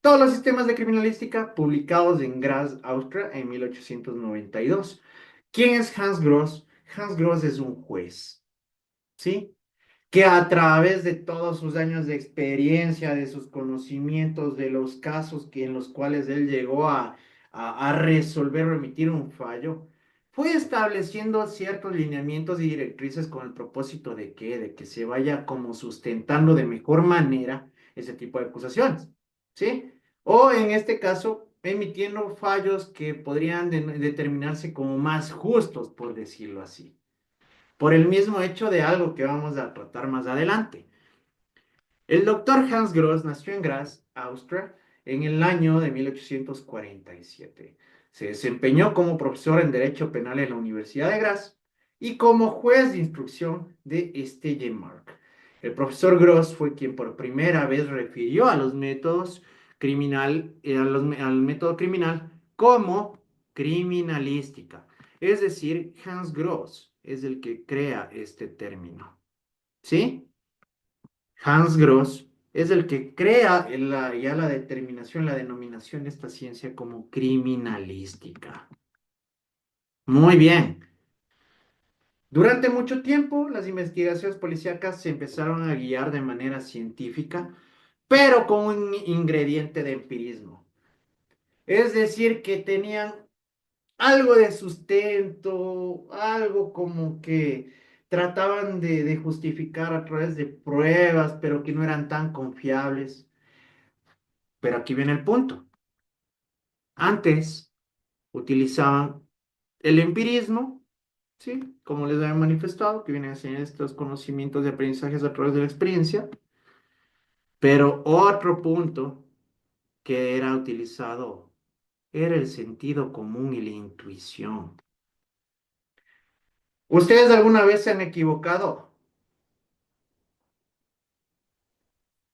Todos los sistemas de criminalística publicados en Graz, Austria, en 1892. ¿Quién es Hans Gross? Hans Gross es un juez, ¿sí? Que a través de todos sus años de experiencia, de sus conocimientos, de los casos en los cuales él llegó a resolver o emitir un fallo, fue estableciendo ciertos lineamientos y directrices con el propósito de que se vaya como sustentando de mejor manera ese tipo de acusaciones, ¿sí? O en este caso, emitiendo fallos que podrían determinarse como más justos, por decirlo así, por el mismo hecho de algo que vamos a tratar más adelante. El doctor Hans Gross nació en Graz, Austria, en el año de 1847. Se desempeñó como profesor en Derecho Penal en la Universidad de Graz y como juez de instrucción de Steyenmark. El profesor Gross fue quien por primera vez refirió a los métodos al método criminal como criminalística. Es decir, Hans Gross es el que crea este término. ¿Sí? Hans Gross es el que crea ya la determinación, la denominación de esta ciencia como criminalística. Muy bien. Durante mucho tiempo, las investigaciones policíacas se empezaron a guiar de manera científica, pero con un ingrediente de empirismo. Es decir, que tenían algo de sustento, algo como que trataban de justificar a través de pruebas, pero que no eran tan confiables. Pero aquí viene el punto. Antes utilizaban el empirismo, ¿sí? Como les había manifestado, que vienen a ser estos conocimientos de aprendizajes a través de la experiencia, pero otro punto que era utilizado era el sentido común y la intuición. ¿Ustedes alguna vez se han equivocado?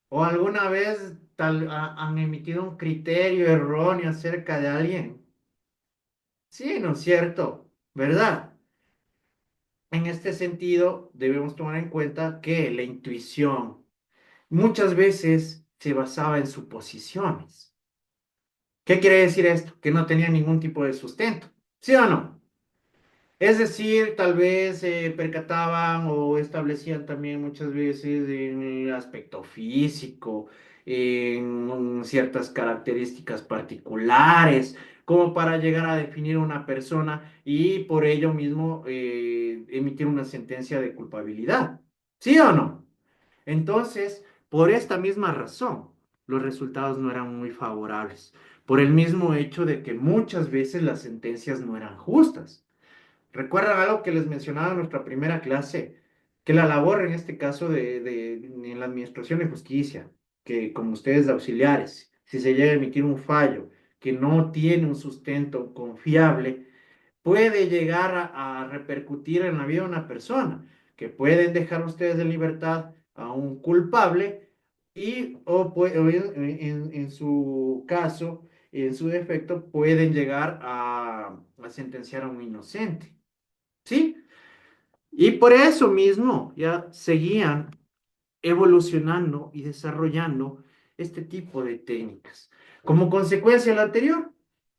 ¿O alguna vez han emitido un criterio erróneo acerca de alguien? Sí, ¿no es cierto? ¿Verdad? En este sentido, debemos tomar en cuenta que la intuición muchas veces se basaba en suposiciones. ¿Qué quiere decir esto? Que no tenía ningún tipo de sustento. ¿Sí o no? Es decir, tal vez se percataban o establecían también muchas veces en el aspecto físico, en ciertas características particulares, como para llegar a definir a una persona y por ello mismo emitir una sentencia de culpabilidad. ¿Sí o no? Entonces, por esta misma razón, los resultados no eran muy favorables, por el mismo hecho de que muchas veces las sentencias no eran justas. ¿Recuerdan algo que les mencionaba en nuestra primera clase? Que la labor en este caso en la administración de justicia, que como ustedes de auxiliares, si se llega a emitir un fallo que no tiene un sustento confiable, puede llegar a repercutir en la vida de una persona, que pueden dejar ustedes en libertad a un culpable y o en su caso, en su defecto, pueden llegar a sentenciar a un inocente. ¿Sí? Y por eso mismo ya seguían evolucionando y desarrollando este tipo de técnicas. Como consecuencia de lo anterior,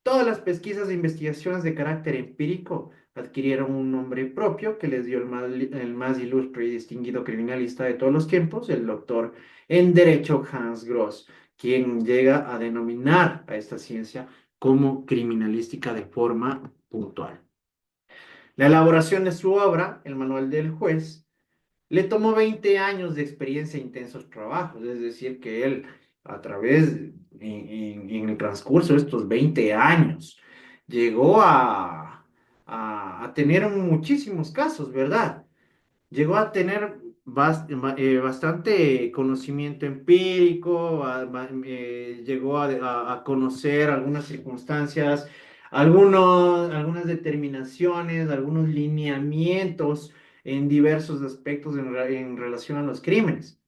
todas las pesquisas e investigaciones de carácter empírico adquirieron un nombre propio que les dio el más ilustre y distinguido criminalista de todos los tiempos, el doctor en Derecho Hans Gross, quien llega a denominar a esta ciencia como criminalística de forma puntual. La elaboración de su obra, El Manual del Juez, le tomó 20 años de experiencia e intensos trabajos, es decir, que él, a través, en el transcurso de estos 20 años, llegó a tener muchísimos casos, ¿verdad? Llegó a tener bastante conocimiento empírico, llegó a conocer algunas circunstancias, algunas determinaciones, algunos lineamientos en diversos aspectos en relación a los crímenes,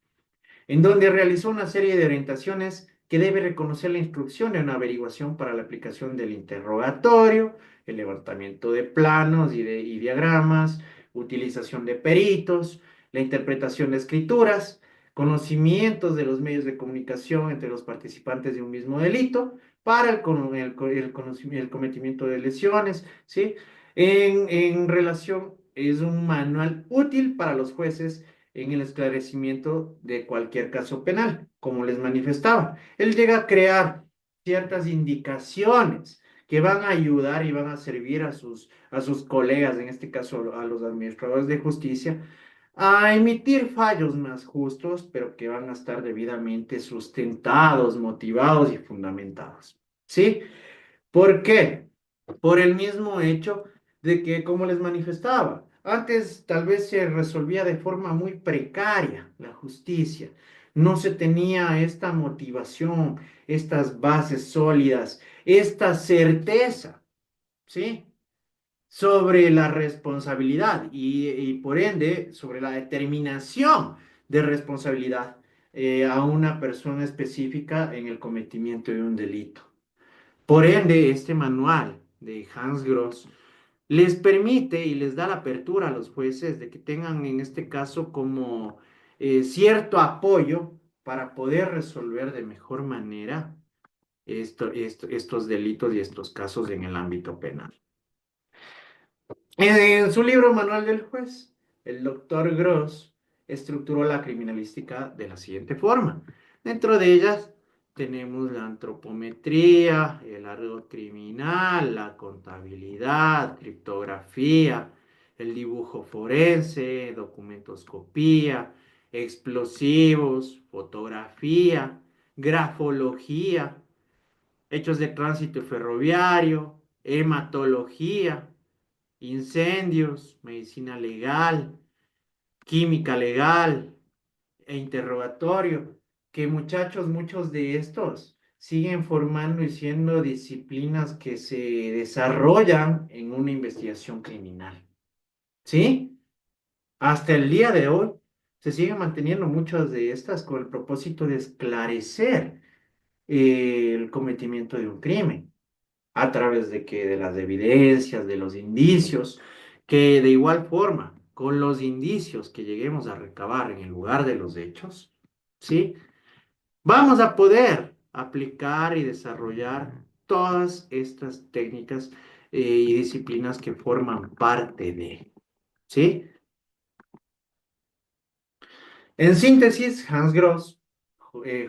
en donde realizó una serie de orientaciones que debe reconocer la instrucción de una averiguación para la aplicación del interrogatorio, el levantamiento de planos y diagramas, utilización de peritos, la interpretación de escrituras, conocimientos de los medios de comunicación entre los participantes de un mismo delito para el cometimiento de lesiones, ¿sí? En relación, es un manual útil para los jueces en el esclarecimiento de cualquier caso penal, como les manifestaba. Él llega a crear ciertas indicaciones que van a ayudar y van a servir a sus colegas, en este caso a los administradores de justicia, a emitir fallos más justos, pero que van a estar debidamente sustentados, motivados y fundamentados. ¿Sí? ¿Por qué? Por el mismo hecho de que, como les manifestaba, antes tal vez se resolvía de forma muy precaria la justicia. No se tenía esta motivación, estas bases sólidas, esta certeza, ¿sí? sobre la responsabilidad y por ende sobre la determinación de responsabilidad a una persona específica en el cometimiento de un delito. Por ende, este manual de Hans Gross les permite y les da la apertura a los jueces de que tengan en este caso como cierto apoyo para poder resolver de mejor manera estos delitos y estos casos en el ámbito penal. En su libro Manual del Juez, el doctor Gross estructuró la criminalística de la siguiente forma. Dentro de ellas tenemos la antropometría, el argot criminal, la contabilidad, criptografía, el dibujo forense, documentoscopía, explosivos, fotografía, grafología, hechos de tránsito ferroviario, hematología, incendios, medicina legal, química legal e interrogatorio, que muchachos, muchos de estos siguen formando y siendo disciplinas que se desarrollan en una investigación criminal. ¿Sí? Hasta el día de hoy se siguen manteniendo muchas de estas con el propósito de esclarecer el cometimiento de un crimen a través de que de las evidencias, de los indicios, que de igual forma, con los indicios que lleguemos a recabar en el lugar de los hechos, ¿sí? Vamos a poder aplicar y desarrollar todas estas técnicas y disciplinas que forman parte de, ¿sí? En síntesis, Hans Gross,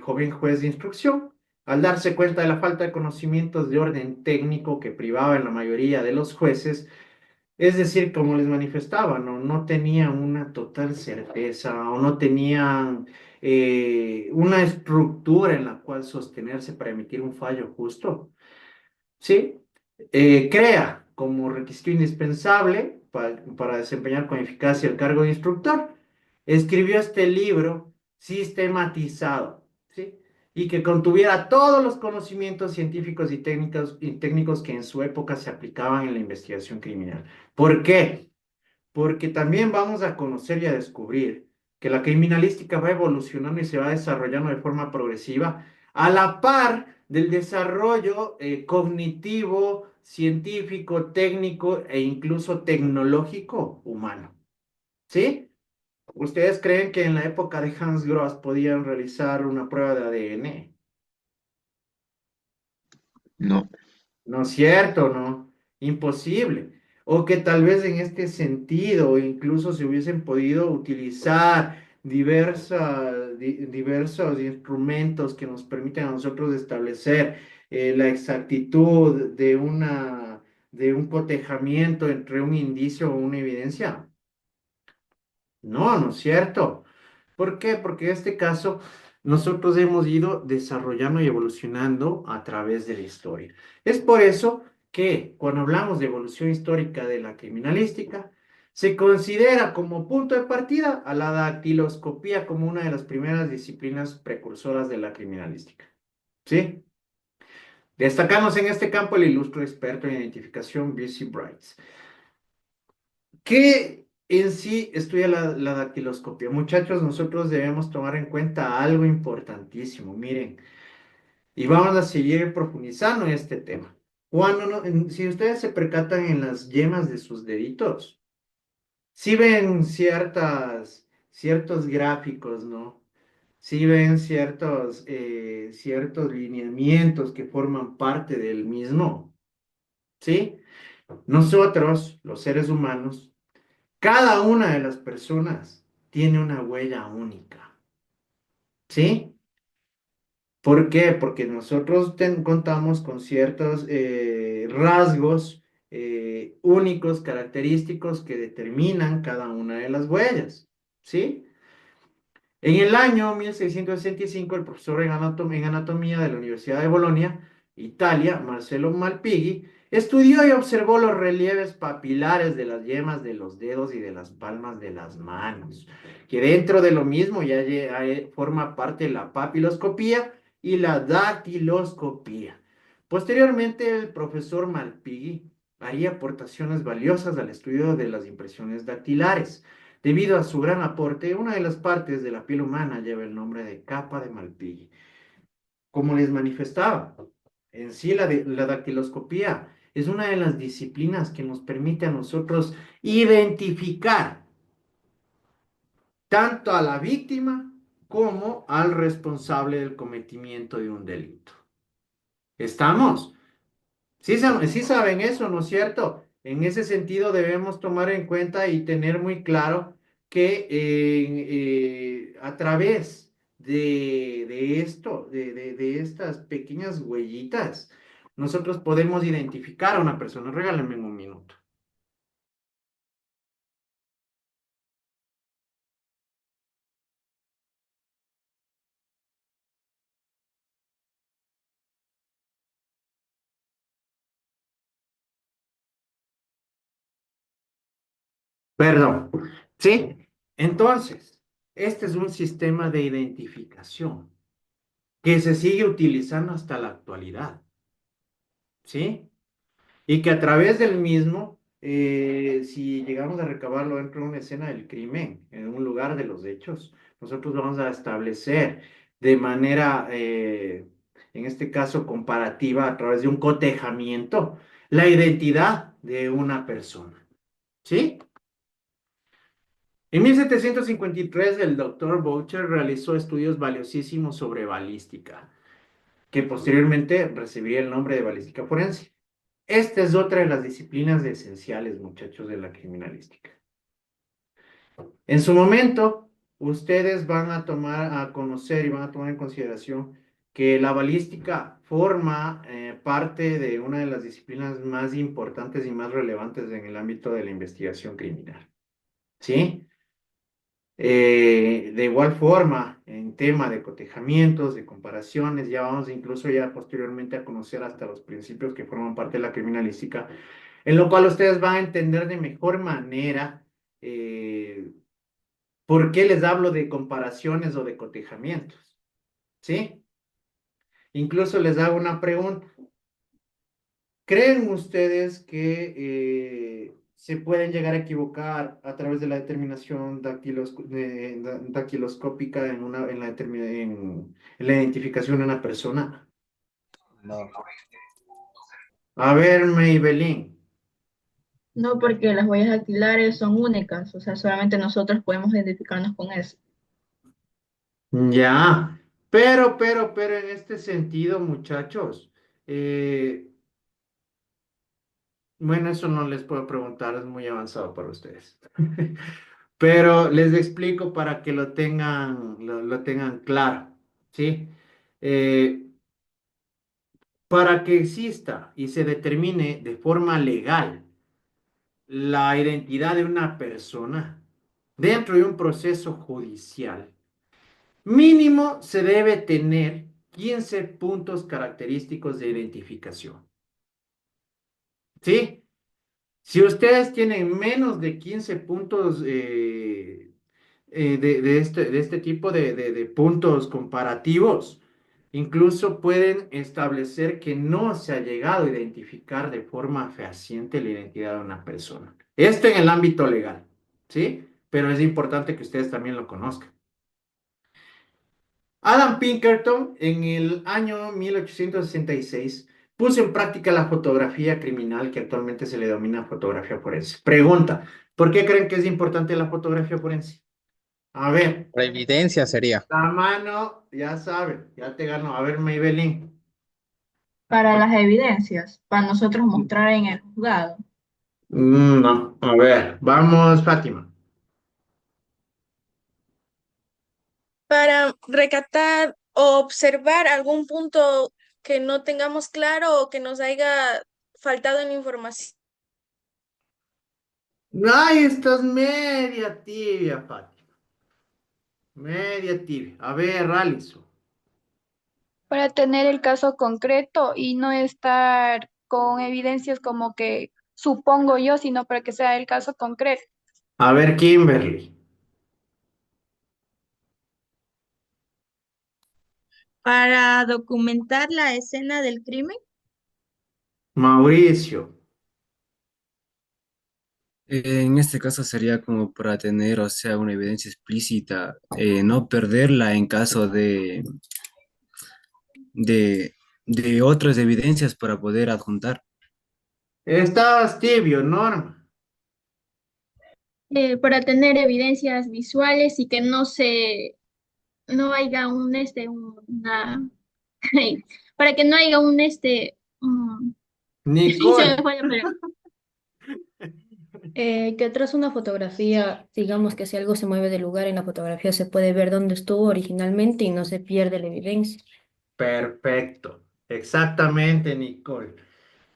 joven juez de instrucción, al darse cuenta de la falta de conocimientos de orden técnico que privaba en la mayoría de los jueces, es decir, como les manifestaba, no tenían una total certeza o no tenían una estructura en la cual sostenerse para emitir un fallo justo, ¿sí? Crea como requisito indispensable para desempeñar con eficacia el cargo de instructor. Escribió este libro sistematizado, ¿sí? Y que contuviera todos los conocimientos científicos y técnicos que en su época se aplicaban en la investigación criminal. ¿Por qué? Porque también vamos a conocer y a descubrir que la criminalística va evolucionando y se va desarrollando de forma progresiva a la par del desarrollo cognitivo, científico, técnico e incluso tecnológico humano. ¿Sí? ¿Ustedes creen que en la época de Hans Gross podían realizar una prueba de ADN?
No.
No es cierto, ¿no? Imposible. O que tal vez en este sentido incluso se hubiesen podido utilizar diversos instrumentos que nos permiten a nosotros establecer la exactitud de un cotejamiento entre un indicio o una evidencia. No es cierto. ¿Por qué? Porque en este caso nosotros hemos ido desarrollando y evolucionando a través de la historia. Es por eso que cuando hablamos de evolución histórica de la criminalística, se considera como punto de partida a la dactiloscopía como una de las primeras disciplinas precursoras de la criminalística. ¿Sí? Destacamos en este campo el ilustre experto en identificación B.C. Brights, que en sí estudia la dactiloscopia. Muchachos, nosotros debemos tomar en cuenta algo importantísimo, miren, y vamos a seguir profundizando en este tema. Si ustedes se percatan en las yemas de sus deditos, si ven ciertos gráficos, ¿no? Si ven ciertos lineamientos que forman parte del mismo, ¿sí? Nosotros, los seres humanos, cada una de las personas tiene una huella única, ¿sí? ¿Por qué? Porque nosotros contamos con ciertos rasgos únicos, característicos que determinan cada una de las huellas, ¿sí? En el año 1665, el profesor en anatomía de la Universidad de Bolonia, Italia, Marcello Malpighi, estudió y observó los relieves papilares de las yemas de los dedos y de las palmas de las manos, que dentro de lo mismo ya forma parte de la papiloscopía y la dactiloscopía. Posteriormente, el profesor Malpighi haría aportaciones valiosas al estudio de las impresiones dactilares. Debido a su gran aporte, una de las partes de la piel humana lleva el nombre de capa de Malpighi. Como les manifestaba, en sí la dactiloscopía es una de las disciplinas que nos permite a nosotros identificar tanto a la víctima como al responsable del cometimiento de un delito. ¿Estamos? Sí, sí saben eso, ¿no es cierto? En ese sentido debemos tomar en cuenta y tener muy claro que a través de esto, de estas pequeñas huellitas, nosotros podemos identificar a una persona. Regálenme un minuto. Perdón. ¿Sí? Entonces, este es un sistema de identificación que se sigue utilizando hasta la actualidad. ¿Sí? Y que a través del mismo, si llegamos a recabarlo dentro de una escena del crimen, en un lugar de los hechos, nosotros vamos a establecer de manera, en este caso, comparativa, a través de un cotejamiento, la identidad de una persona. ¿Sí? En 1753, el doctor Boucher realizó estudios valiosísimos sobre balística, que posteriormente recibiría el nombre de balística forense. Esta es otra de las disciplinas esenciales, muchachos, de la criminalística. En su momento, ustedes van a tomar a conocer y van a tomar en consideración que la balística forma parte de una de las disciplinas más importantes y más relevantes en el ámbito de la investigación criminal. ¿Sí? De igual forma, en tema de cotejamientos, de comparaciones, ya vamos incluso ya posteriormente a conocer hasta los principios que forman parte de la criminalística, en lo cual ustedes van a entender de mejor manera por qué les hablo de comparaciones o de cotejamientos, ¿sí? Incluso les hago una pregunta. ¿Creen ustedes que se pueden llegar a equivocar a través de la determinación dactiloscópica en la identificación de una persona?
No.
A ver, Maybelline.
No, porque las huellas dactilares son únicas, o sea, solamente nosotros podemos identificarnos con eso.
Ya, pero en este sentido, muchachos, bueno, eso no les puedo preguntar, es muy avanzado para ustedes. Pero les explico para que lo tengan claro, ¿sí? Eh, para que exista y se determine de forma legal la identidad de una persona dentro de un proceso judicial, mínimo se debe tener 15 puntos característicos de identificación. ¿Sí? Si ustedes tienen menos de 15 puntos de este tipo de puntos comparativos, incluso pueden establecer que no se ha llegado a identificar de forma fehaciente la identidad de una persona. Esto en el ámbito legal, ¿sí? Pero es importante que ustedes también lo conozcan. Adam Pinkerton, en el año 1866, puso en práctica la fotografía criminal que actualmente se le denomina fotografía forense. Pregunta, ¿por qué creen que es importante la fotografía forense? A ver,
La evidencia sería.
la mano, ya saben, ya te ganó. A ver, Maybelline.
Para las evidencias, para nosotros mostrar en el juzgado.
No, a ver, vamos, Fátima.
Para recatar o observar algún punto que no tengamos claro o que nos haya faltado en información.
Ay, estás media tibia, Fátima. Media tibia. A ver, Alison.
Para tener el caso concreto y no estar con evidencias como que supongo yo, sino para que sea el caso concreto.
A ver, Kimberly.
Para documentar la escena del crimen.
Mauricio.
En este caso sería como para tener, o sea, una evidencia explícita, no perderla en caso de, de otras evidencias para poder adjuntar.
Estás tibio, Norma.
Para tener evidencias visuales y que no haya para que no haya sí, se me
Nicole.
fue la palabra.
Que tras una fotografía, digamos que si algo se mueve del lugar en la fotografía, se puede ver dónde estuvo originalmente y no se pierde la evidencia.
Perfecto. Exactamente, Nicole.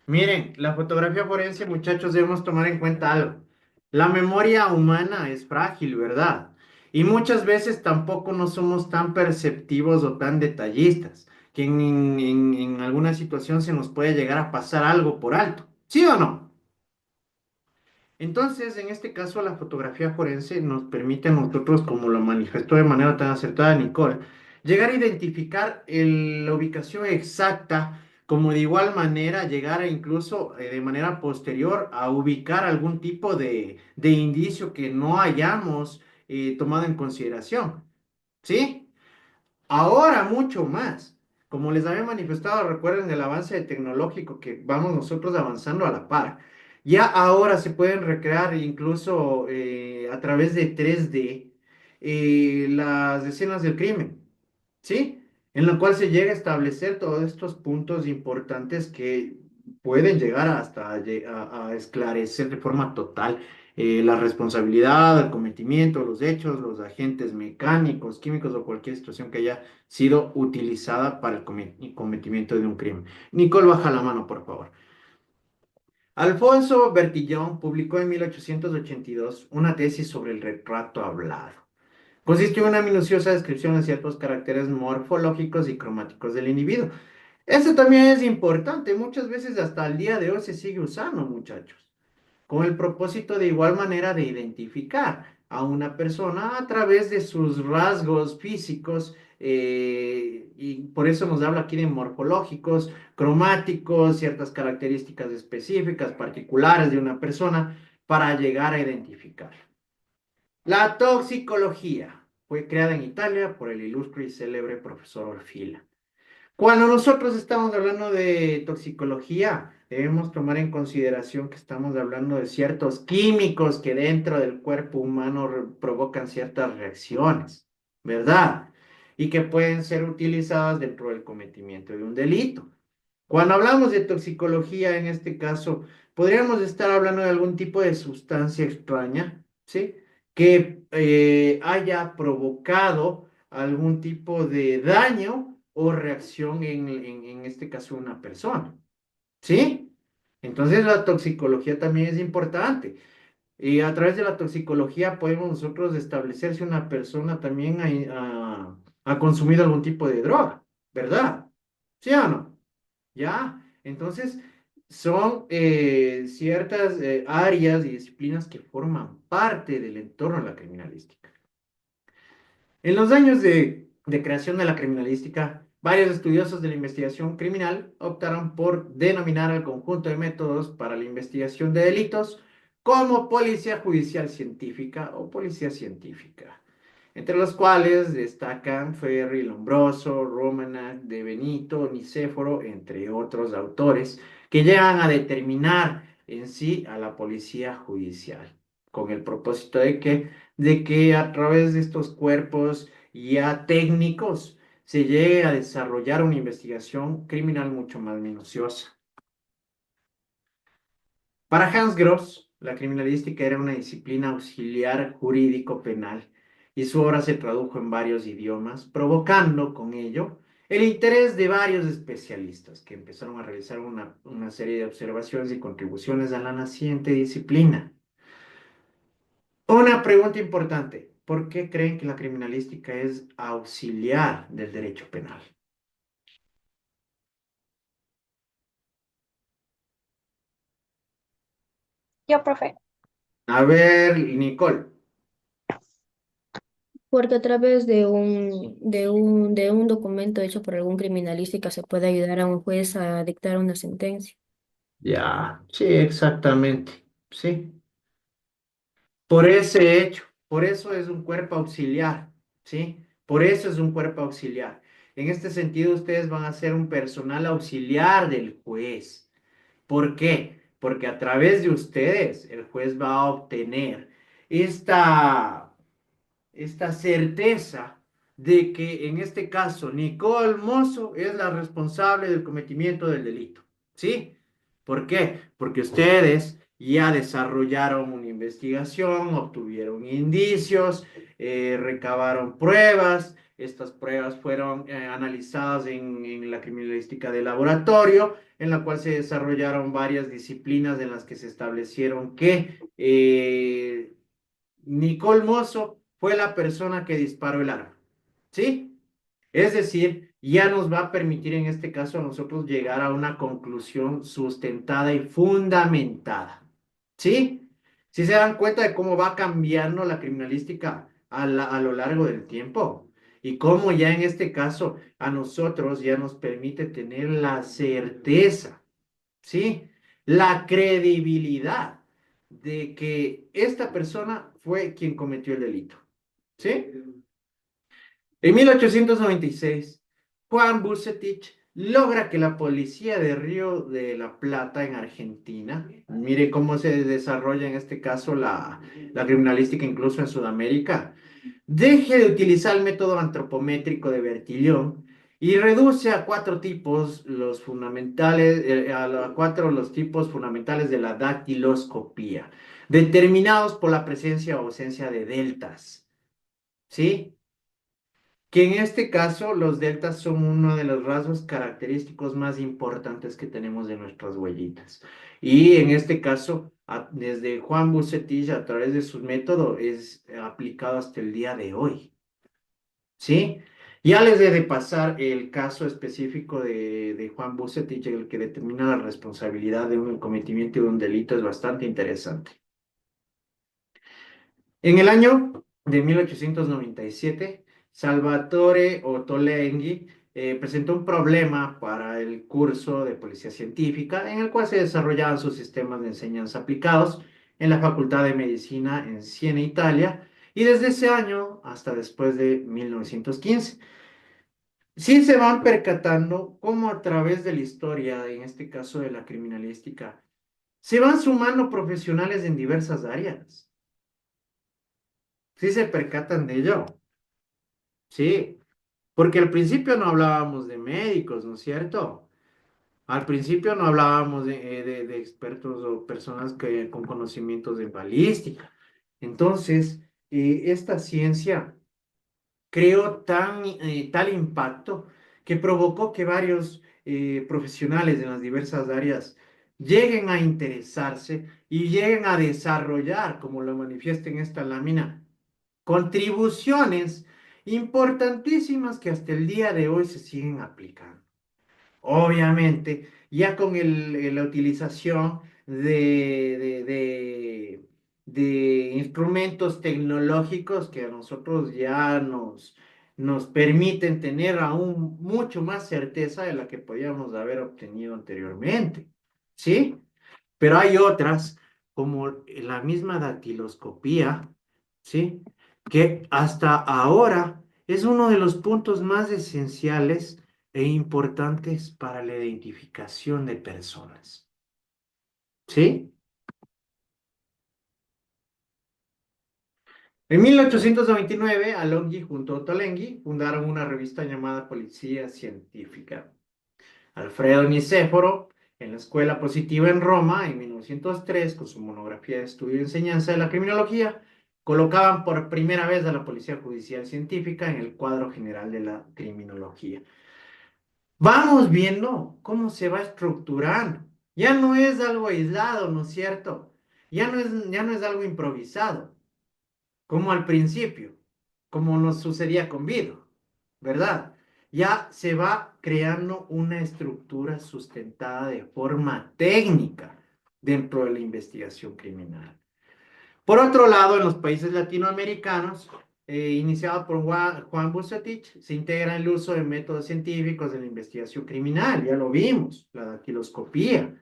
Miren, la fotografía forense, muchachos, debemos tomar en cuenta algo. La memoria humana es frágil, ¿verdad? Y muchas veces tampoco no somos tan perceptivos o tan detallistas, que en alguna situación se nos puede llegar a pasar algo por alto. ¿Sí o no? Entonces, en este caso, la fotografía forense nos permite a nosotros, como lo manifestó de manera tan acertada Nicole, llegar a identificar la ubicación exacta, como de igual manera llegar a incluso de manera posterior a ubicar algún tipo de indicio que no hayamos tomado en consideración. ¿Sí? Ahora mucho más. Como les había manifestado, recuerden el avance tecnológico que vamos nosotros avanzando a la par. Ya ahora se pueden recrear incluso a través de 3D las escenas del crimen, ¿sí? En la cual se llega a establecer todos estos puntos importantes que pueden llegar hasta a esclarecer de forma total la responsabilidad, el cometimiento, los hechos, los agentes mecánicos, químicos o cualquier situación que haya sido utilizada para el cometimiento de un crimen. Nicole, baja la mano, por favor. Alfonso Bertillon publicó en 1882 una tesis sobre el retrato hablado. Consiste en una minuciosa descripción de ciertos caracteres morfológicos y cromáticos del individuo. Esto también es importante, muchas veces hasta el día de hoy se sigue usando, muchachos, con el propósito de igual manera de identificar a una persona a través de sus rasgos físicos, y por eso nos habla aquí de morfológicos, cromáticos, ciertas características específicas, particulares de una persona para llegar a identificar. La toxicología fue creada en Italia por el ilustre y célebre profesor Orfila. Cuando nosotros estamos hablando de toxicología, debemos tomar en consideración que estamos hablando de ciertos químicos que dentro del cuerpo humano provocan ciertas reacciones, ¿verdad? Y que pueden ser utilizadas dentro del cometimiento de un delito. Cuando hablamos de toxicología, en este caso, podríamos estar hablando de algún tipo de sustancia extraña, ¿sí? Que haya provocado algún tipo de daño o reacción en este caso una persona, ¿sí? Entonces la toxicología también es importante. Y a través de la toxicología podemos nosotros establecer si una persona también ha consumido algún tipo de droga, ¿verdad? ¿Sí o no? ¿Ya? Entonces, son ciertas áreas y disciplinas que forman parte del entorno de la criminalística. En los años de creación de la criminalística, varios estudiosos de la investigación criminal optaron por denominar al conjunto de métodos para la investigación de delitos como policía judicial científica o policía científica, entre los cuales destacan Ferri, Lombroso, Romanak, De Benito, Nicéforo, entre otros autores, que llegan a determinar en sí a la policía judicial, con el propósito de que a través de estos cuerpos ya técnicos se llegue a desarrollar una investigación criminal mucho más minuciosa. Para Hans Gross, la criminalística era una disciplina auxiliar jurídico-penal y su obra se tradujo en varios idiomas, provocando con ello el interés de varios especialistas que empezaron a realizar una serie de observaciones y contribuciones a la naciente disciplina. Una pregunta importante: ¿por qué creen que la criminalística es auxiliar del derecho penal?
Yo, profe.
A ver, Nicole.
Porque a través de un documento hecho por algún criminalística se puede ayudar a un juez a dictar una sentencia.
Ya, sí, exactamente. Sí. por ese hecho. Por eso es un cuerpo auxiliar, ¿sí? Por eso es un cuerpo auxiliar. En este sentido, ustedes van a ser un personal auxiliar del juez. ¿Por qué? Porque a través de ustedes, el juez va a obtener esta esta certeza de que en este caso Nicole Mozo es la responsable del cometimiento del delito. ¿Sí? ¿Por qué? Porque ustedes ya desarrollaron una investigación, obtuvieron indicios, recabaron pruebas. Estas pruebas fueron analizadas en la criminalística de laboratorio, en la cual se desarrollaron varias disciplinas en las que se establecieron que Nicole Mozo fue la persona que disparó el arma. ¿Sí? Es decir, ya nos va a permitir en este caso a nosotros llegar a una conclusión sustentada y fundamentada. ¿Sí? Si se dan cuenta de cómo va cambiando la criminalística a lo largo del tiempo y cómo ya en este caso a nosotros ya nos permite tener la certeza, ¿sí? La credibilidad de que esta persona fue quien cometió el delito. ¿Sí? En 1896, Juan Bucetich logra que la policía de Río de la Plata en Argentina, mire cómo se desarrolla en este caso la criminalística incluso en Sudamérica, deje de utilizar el método antropométrico de Bertillon y reduce a cuatro tipos los fundamentales, a cuatro los tipos fundamentales de la dactiloscopía, determinados por la presencia o ausencia de deltas. ¿Sí? Que en este caso los deltas son uno de los rasgos característicos más importantes que tenemos de nuestras huellitas. Y en este caso, desde Juan Bucetich, a través de su método, es aplicado hasta el día de hoy. ¿Sí? Ya les he de pasar el caso específico de Juan Bucetich, el que determina la responsabilidad de un cometimiento de un delito, es bastante interesante. En el año de 1897, Salvatore Ottolenghi presentó un problema para el curso de Policía Científica, en el cual se desarrollaban sus sistemas de enseñanza aplicados en la Facultad de Medicina en Siena, Italia, y desde ese año hasta después de 1915. Sí se van percatando cómo a través de la historia, en este caso de la criminalística, se van sumando profesionales en diversas áreas. Sí se percatan de ello. Sí, porque al principio no hablábamos de médicos, ¿no es cierto? Al principio no hablábamos de expertos o personas con conocimientos de balística. Entonces, esta ciencia creó tal impacto que provocó que varios profesionales en las diversas áreas lleguen a interesarse y lleguen a desarrollar, como lo manifiesta en esta lámina, contribuciones importantísimas que hasta el día de hoy se siguen aplicando. Obviamente, ya con la utilización de instrumentos tecnológicos que a nosotros ya nos permiten tener aún mucho más certeza de la que podíamos haber obtenido anteriormente. ¿Sí? Pero hay otras, como la misma dactiloscopía, ¿sí? Que hasta ahora es uno de los puntos más esenciales e importantes para la identificación de personas. ¿Sí? En 1899, Alonghi junto a Ottolenghi fundaron una revista llamada Policía Científica. Alfredo Nicéforo, en la Escuela Positiva en Roma, en 1903, con su monografía de estudio y enseñanza de la criminología, colocaban por primera vez a la Policía Judicial Científica en el cuadro general de la criminología. Vamos viendo cómo se va estructurando. Ya no es algo aislado, ¿no es cierto? Ya no es algo improvisado, como al principio, como nos sucedía con Vido, ¿verdad? Ya se va creando una estructura sustentada de forma técnica dentro de la investigación criminal. Por otro lado, en los países latinoamericanos, iniciado por Juan Bucetich, se integra el uso de métodos científicos de la investigación criminal, ya lo vimos, la dactiloscopía.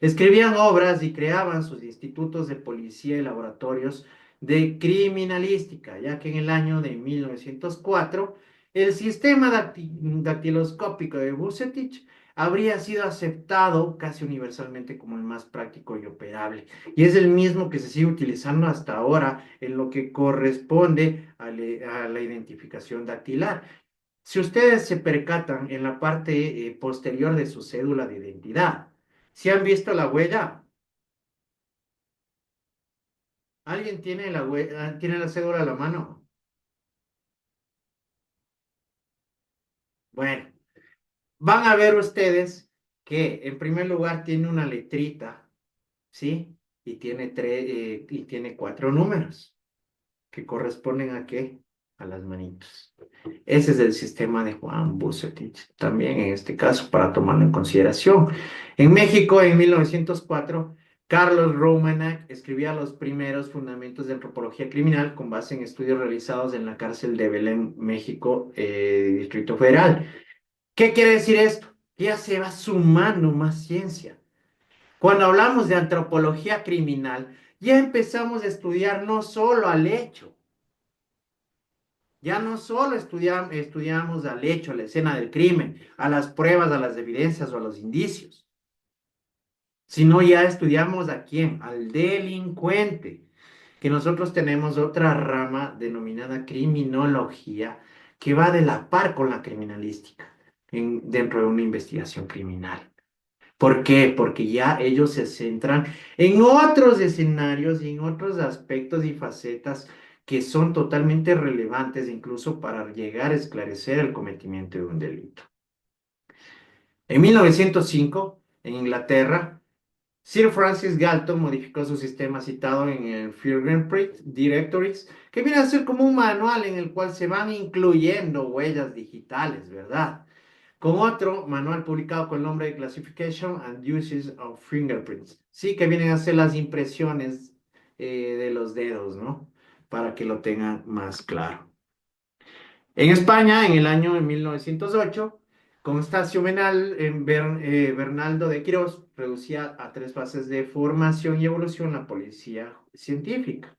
Escribían obras y creaban sus institutos de policía y laboratorios de criminalística, ya que en el año de 1904 el sistema dactiloscópico de Vucetich habría sido aceptado casi universalmente como el más práctico y operable, y es el mismo que se sigue utilizando hasta ahora en lo que corresponde a la identificación dactilar. Si ustedes se percatan en la parte posterior de su cédula de identidad, ¿si han visto la huella? ¿Alguien tiene la huella, tiene la cédula a la mano? Bueno, van a ver ustedes que en primer lugar tiene una letrita, ¿sí? Y tiene 4 números que corresponden ¿a qué? A las manitos. Ese es el sistema de Juan Vucetich, también en este caso, para tomarlo en consideración. En México, en 1904, Carlos Romanak escribía los primeros fundamentos de antropología criminal con base en estudios realizados en la cárcel de Belén, México, Distrito Federal. ¿Qué quiere decir esto? Que ya se va sumando más ciencia. Cuando hablamos de antropología criminal, ya empezamos a estudiar no solo al hecho, ya no solo estudiamos al hecho, a la escena del crimen, a las pruebas, a las evidencias o a los indicios, sino ya estudiamos a quién, al delincuente, que nosotros tenemos otra rama denominada criminología que va de la par con la criminalística dentro de una investigación criminal. ¿Por qué? Porque ya ellos se centran en otros escenarios y en otros aspectos y facetas que son totalmente relevantes incluso para llegar a esclarecer el cometimiento de un delito. En 1905, en Inglaterra, Sir Francis Galton modificó su sistema citado en el Fingerprint Directories, que viene a ser como un manual en el cual se van incluyendo huellas digitales, ¿verdad? Con otro manual publicado con el nombre de Classification and Uses of Fingerprints, sí, que vienen a ser las impresiones de los dedos, ¿no? Para que lo tengan más claro. En España, en el año de 1908, Constancio Bernaldo de Quirós reducía a 3 fases de formación y evolución la policía científica.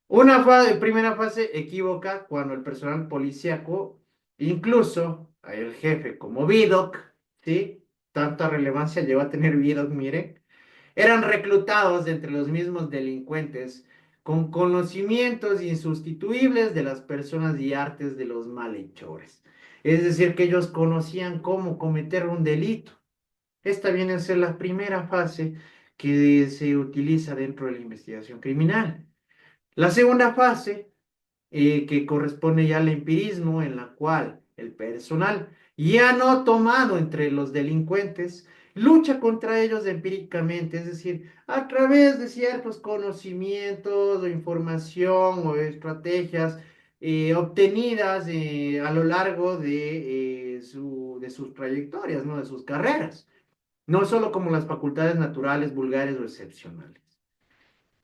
Una primera fase equívoca cuando el personal policíaco, incluso el jefe como Vidocq, ¿sí? Tanta relevancia llegó a tener Vidocq, miren, eran reclutados de entre los mismos delincuentes con conocimientos insustituibles de las personas y artes de los malhechores. Es decir, que ellos conocían cómo cometer un delito. Esta viene a ser la primera fase que se utiliza dentro de la investigación criminal. La segunda fase, que corresponde ya al empirismo, en la cual el personal, ya no tomado entre los delincuentes, lucha contra ellos empíricamente, es decir, a través de ciertos conocimientos o información o estrategias obtenidas a lo largo de sus trayectorias, ¿no? De sus carreras, no solo como las facultades naturales, vulgares o excepcionales.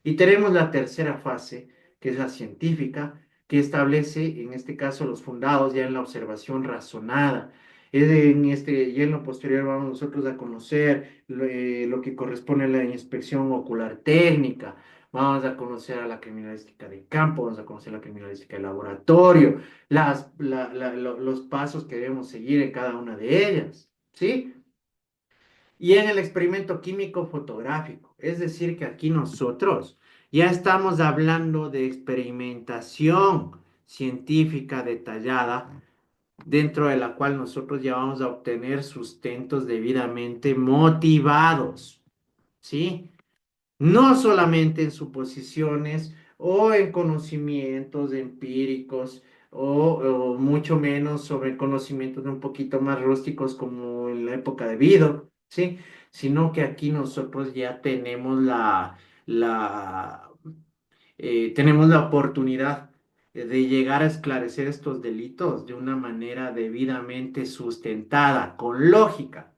Y tenemos la tercera fase, que es la científica, que establece, en este caso, los fundados ya en la observación razonada. Y en lo posterior vamos nosotros a conocer lo que corresponde a la inspección ocular técnica, vamos a conocer a la criminalística de campo, vamos a conocer la criminalística de laboratorio, los pasos que debemos seguir en cada una de ellas, ¿sí? Y en el experimento químico fotográfico. Es decir, que aquí nosotros ya estamos hablando de experimentación científica detallada, dentro de la cual nosotros ya vamos a obtener sustentos debidamente motivados, ¿sí? No solamente en suposiciones o en conocimientos empíricos o mucho menos sobre conocimientos un poquito más rústicos como en la época de Vidocq, ¿sí? Sino que aquí nosotros ya tenemos tenemos la oportunidad de llegar a esclarecer estos delitos de una manera debidamente sustentada, con lógica,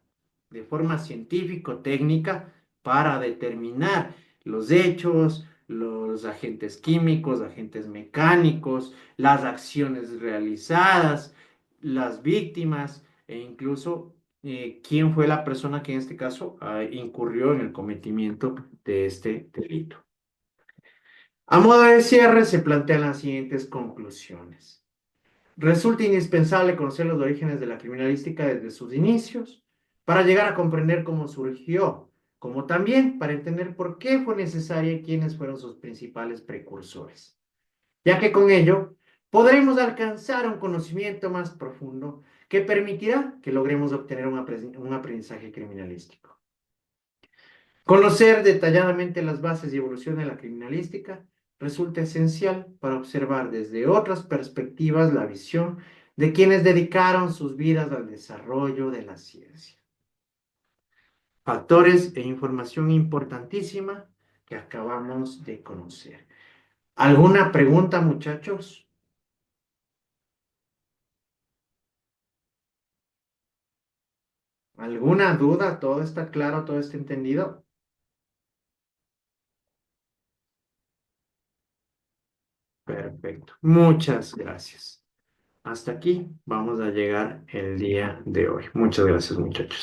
de forma científico-técnica, para determinar los hechos, los agentes químicos, agentes mecánicos, las acciones realizadas, las víctimas e incluso quién fue la persona que en este caso incurrió en el cometimiento de este delito. A modo de cierre, se plantean las siguientes conclusiones. Resulta indispensable conocer los orígenes de la criminalística desde sus inicios para llegar a comprender cómo surgió, como también para entender por qué fue necesaria y quiénes fueron sus principales precursores, ya que con ello podremos alcanzar un conocimiento más profundo que permitirá que logremos obtener un aprendizaje criminalístico. Conocer detalladamente las bases y evolución de la criminalística resulta esencial para observar desde otras perspectivas la visión de quienes dedicaron sus vidas al desarrollo de la ciencia. Factores e información importantísima que acabamos de conocer. ¿Alguna pregunta, muchachos? ¿Alguna duda? ¿Todo está claro? ¿Todo está entendido? Perfecto. Muchas gracias. Hasta aquí vamos a llegar el día de hoy. Muchas gracias, muchachos.